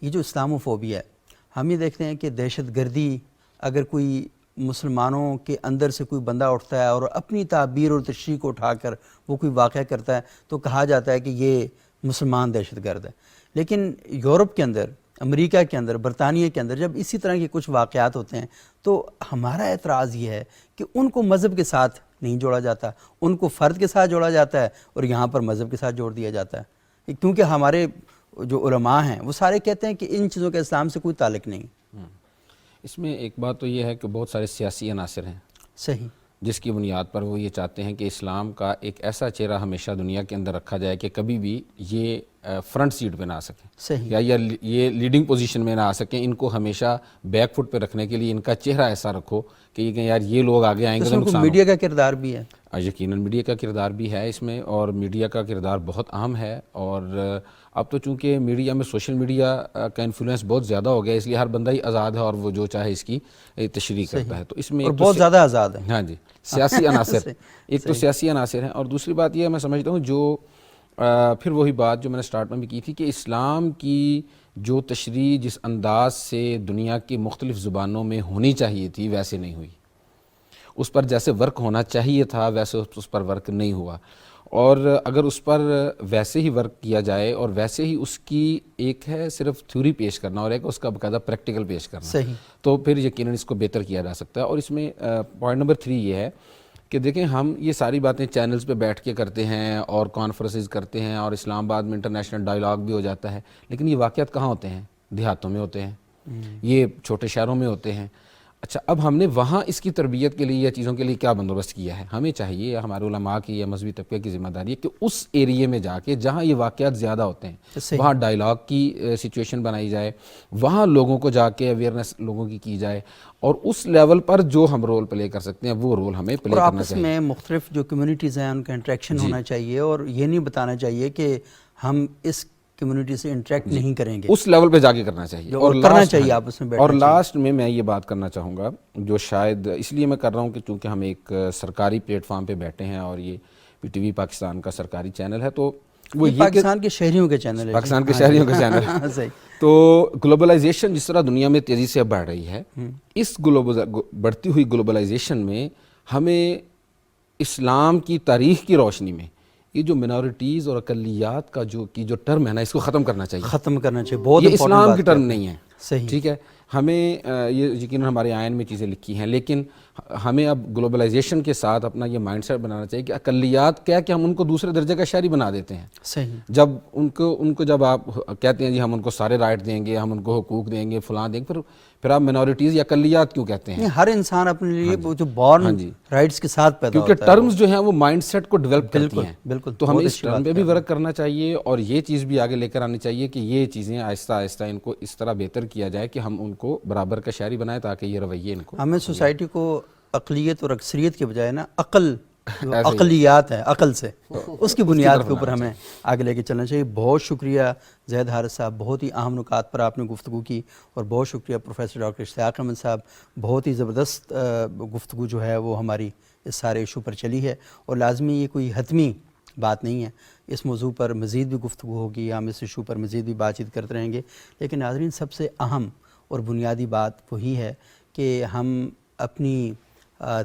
یہ جو اسلاموفوبیا ہے, ہم یہ دیکھتے ہیں کہ دہشت گردی, اگر کوئی مسلمانوں کے اندر سے کوئی بندہ اٹھتا ہے اور اپنی تعبیر اور تشریح کو اٹھا کر وہ کوئی واقعہ کرتا ہے, تو کہا جاتا ہے کہ یہ مسلمان دہشت گرد ہے. لیکن یورپ کے اندر, امریکہ کے اندر, برطانیہ کے اندر جب اسی طرح کے کچھ واقعات ہوتے ہیں, تو ہمارا اعتراض یہ ہے کہ ان کو مذہب کے ساتھ نہیں جوڑا جاتا, ان کو فرد کے ساتھ جوڑا جاتا ہے, اور یہاں پر مذہب کے ساتھ جوڑ دیا جاتا ہے, کیونکہ ہمارے جو علماء ہیں وہ سارے کہتے ہیں کہ ان چیزوں کا اسلام سے کوئی تعلق نہیں. اس میں ایک بات تو یہ ہے کہ بہت سارے سیاسی عناصر ہیں, صحیح, جس کی بنیاد پر وہ یہ چاہتے ہیں کہ اسلام کا ایک ایسا چہرہ ہمیشہ دنیا کے اندر رکھا جائے کہ کبھی بھی یہ فرنٹ سیٹ پہ نہ آ سکیں, صحیح, یا یہ لیڈنگ پوزیشن میں نہ آ سکیں. ان کو ہمیشہ بیک فٹ پہ رکھنے کے لیے ان کا چہرہ ایسا رکھو کہ یہ کہ یار یہ لوگ آگے آئیں گے تو نقصان. میڈیا کا کردار بھی ہے, یقیناً میڈیا کا کردار بھی ہے اس میں, اور میڈیا کا کردار بہت اہم ہے. اور اب تو چونکہ میڈیا میں سوشل میڈیا کا انفلوئنس بہت زیادہ ہو گیا, اس لیے ہر بندہ ہی آزاد ہے اور وہ جو چاہے اس کی تشریح کرتا ہے. تو اس میں اور بہت زیادہ آزاد ہے. ہاں جی, سیاسی عناصر, ایک تو سیاسی عناصر ہیں, اور دوسری بات یہ میں سمجھتا ہوں جو پھر وہی بات جو میں نے سٹارٹ میں بھی کی تھی کہ اسلام کی جو تشریح جس انداز سے دنیا کی مختلف زبانوں میں ہونی چاہیے تھی ویسے نہیں ہوئی. اس پر جیسے ورک ہونا چاہیے تھا ویسے اس پر ورک نہیں ہوا. اور اگر اس پر ویسے ہی ورک کیا جائے اور ویسے ہی اس کی ایک ہے صرف تھیوری پیش کرنا اور ایک اس کا باقاعدہ پریکٹیکل پیش کرنا, صحیح, تو پھر یقیناً اس کو بہتر کیا جا سکتا ہے. اور اس میں پوائنٹ نمبر 3 یہ ہے کہ دیکھیں ہم یہ ساری باتیں چینلز پہ بیٹھ کے کرتے ہیں اور کانفرنسز کرتے ہیں اور اسلام آباد میں انٹرنیشنل ڈائیلاگ بھی ہو جاتا ہے, لیکن یہ واقعات کہاں ہوتے ہیں؟ دیہاتوں میں ہوتے ہیں, یہ چھوٹے شہروں میں ہوتے ہیں. اچھا, اب ہم نے وہاں اس کی تربیت کے لیے یا چیزوں کے لیے کیا بندوبست کیا ہے؟ ہمیں چاہیے, یا ہمارے علماء کی یا مذہبی طبقے کی ذمہ داری ہے کہ اس ایریے میں جا کے جہاں یہ واقعات زیادہ ہوتے ہیں وہاں ڈائیلاگ کی سچویشن بنائی جائے, وہاں لوگوں کو جا کے اویئرنیس لوگوں کی جائے, اور اس لیول پر جو ہم رول پلے کر سکتے ہیں وہ رول ہمیں پلے کرنا چاہیے. اور آپس میں مختلف جو کمیونٹیز ہیں ان کا انٹریکشن ہونا چاہیے, اور یہ نہیں بتانا چاہیے کہ ہم اس کمیونٹی سے انٹریکٹ نہیں کریں گے, اس لیول پہ جا کے کرنا چاہیے اور کرنا چاہیے آپس میں. اور لاسٹ میں یہ بات کرنا چاہوں گا جو شاید اس لیے میں کر رہا ہوں کہ چونکہ ہم ایک سرکاری پلیٹ فارم پہ بیٹھے ہیں اور یہ پی ٹی وی پاکستان کا سرکاری چینل ہے, تو وہ یہ پاکستان کے شہریوں کے چینل ہے, پاکستان کے شہریوں کا چینل ہے. تو گلوبلائزیشن جس طرح دنیا میں تیزی سے بڑھ رہی ہے، اس بڑھتی ہوئی گلوبلائزیشن میں ہمیں اسلام کی تاریخ کی روشنی میں یہ جو منارٹیز اور اقلیات کا جو ٹرم ہے نا، اس کو ختم کرنا چاہیے. ختم کرنا چاہیے. بہت یہ اسلام کی ٹرم نہیں ہے. صحیح. ٹھیک ہے، ہمیں یہ یقیناً ہمارے آئین میں چیزیں لکھی ہیں، لیکن ہمیں اب گلوبلائزیشن کے ساتھ اپنا یہ مائنڈ سیٹ بنانا چاہیے کہ اقلیات کیا کہ ہم ان کو دوسرے درجے کا شہری بنا دیتے ہیں. صحیح. جب ان کو جب آپ کہتے ہیں جی ہم ان کو سارے رائٹ دیں گے، ہم ان کو حقوق دیں گے، فلاں دیں گے، پھر آپ منورٹیز یا اقلیات کیوں کہتے ہیں؟ ہر انسان اپنے لیے جو بورن رائٹس کے ساتھ پیدا ہوتا ہے، کیونکہ ٹرمز جو ہیں وہ مائنڈ سیٹ کو ڈیولپ کرتی ہیں. بالکل. تو ہمیں اس ٹرم پہ بھی ورک کرنا چاہیے اور یہ چیز بھی آگے لے کر آنی چاہیے کہ یہ چیزیں آہستہ آہستہ ان کو اس طرح بہتر کیا جائے کہ ہم ان کو برابر کا شہری بنائیں، تاکہ یہ رویے ان کو ہمیں سوسائٹی کو اقلیت اور اکثریت کے بجائے نا اقلیات ہے، عقل سے اس کی بنیاد کے اوپر ہمیں آگے لے کے چلنا چاہیے. بہت شکریہ زید حارث صاحب، بہت ہی اہم نکات پر آپ نے گفتگو کی. اور بہت شکریہ پروفیسر ڈاکٹر اشتیاق احمد صاحب، بہت ہی زبردست گفتگو جو ہے وہ ہماری اس سارے ایشو پر چلی ہے. اور لازمی یہ کوئی حتمی بات نہیں ہے، اس موضوع پر مزید بھی گفتگو ہوگی، ہم اس ایشو پر مزید بھی بات چیت کرتے رہیں گے. لیکن ناظرین، سب سے اہم اور بنیادی بات وہی ہے کہ ہم اپنی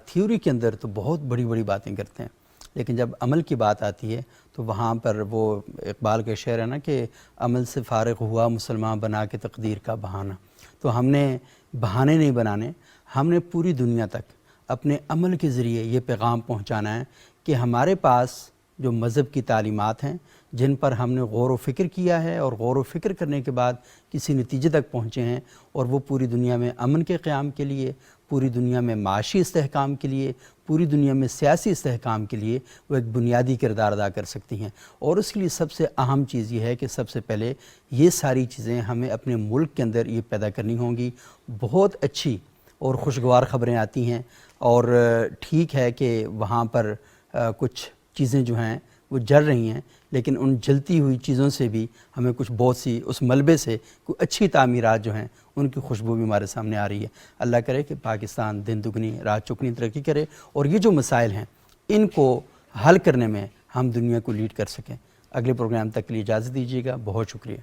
تھیوری کے اندر تو بہت بڑی بڑی باتیں کرتے ہیں، لیکن جب عمل کی بات آتی ہے تو وہاں پر وہ اقبال کا شعر ہے نا کہ عمل سے فارغ ہوا مسلمان بنا کے تقدیر کا بہانہ. تو ہم نے بہانے نہیں بنانے، ہم نے پوری دنیا تک اپنے عمل کے ذریعے یہ پیغام پہنچانا ہے کہ ہمارے پاس جو مذہب کی تعلیمات ہیں جن پر ہم نے غور و فکر کیا ہے اور غور و فکر کرنے کے بعد کسی نتیجے تک پہنچے ہیں، اور وہ پوری دنیا میں امن کے قیام کے لیے، پوری دنیا میں معاشی استحکام کے لیے، پوری دنیا میں سیاسی استحکام کے لیے وہ ایک بنیادی کردار ادا کر سکتی ہیں. اور اس کے لیے سب سے اہم چیز یہ ہے کہ سب سے پہلے یہ ساری چیزیں ہمیں اپنے ملک کے اندر یہ پیدا کرنی ہوں گی. بہت اچھی اور خوشگوار خبریں آتی ہیں، اور ٹھیک ہے کہ وہاں پر کچھ چیزیں جو ہیں وہ جل رہی ہیں، لیکن ان جلتی ہوئی چیزوں سے بھی ہمیں کچھ بہت سی اس ملبے سے کوئی اچھی تعمیرات جو ہیں ان کی خوشبو بھی ہمارے سامنے آ رہی ہے. اللہ کرے کہ پاکستان دن دگنی رات چگنی ترقی کرے، اور یہ جو مسائل ہیں ان کو حل کرنے میں ہم دنیا کو لیڈ کر سکیں. اگلے پروگرام تک کے لیے اجازت دیجیے گا. بہت شکریہ.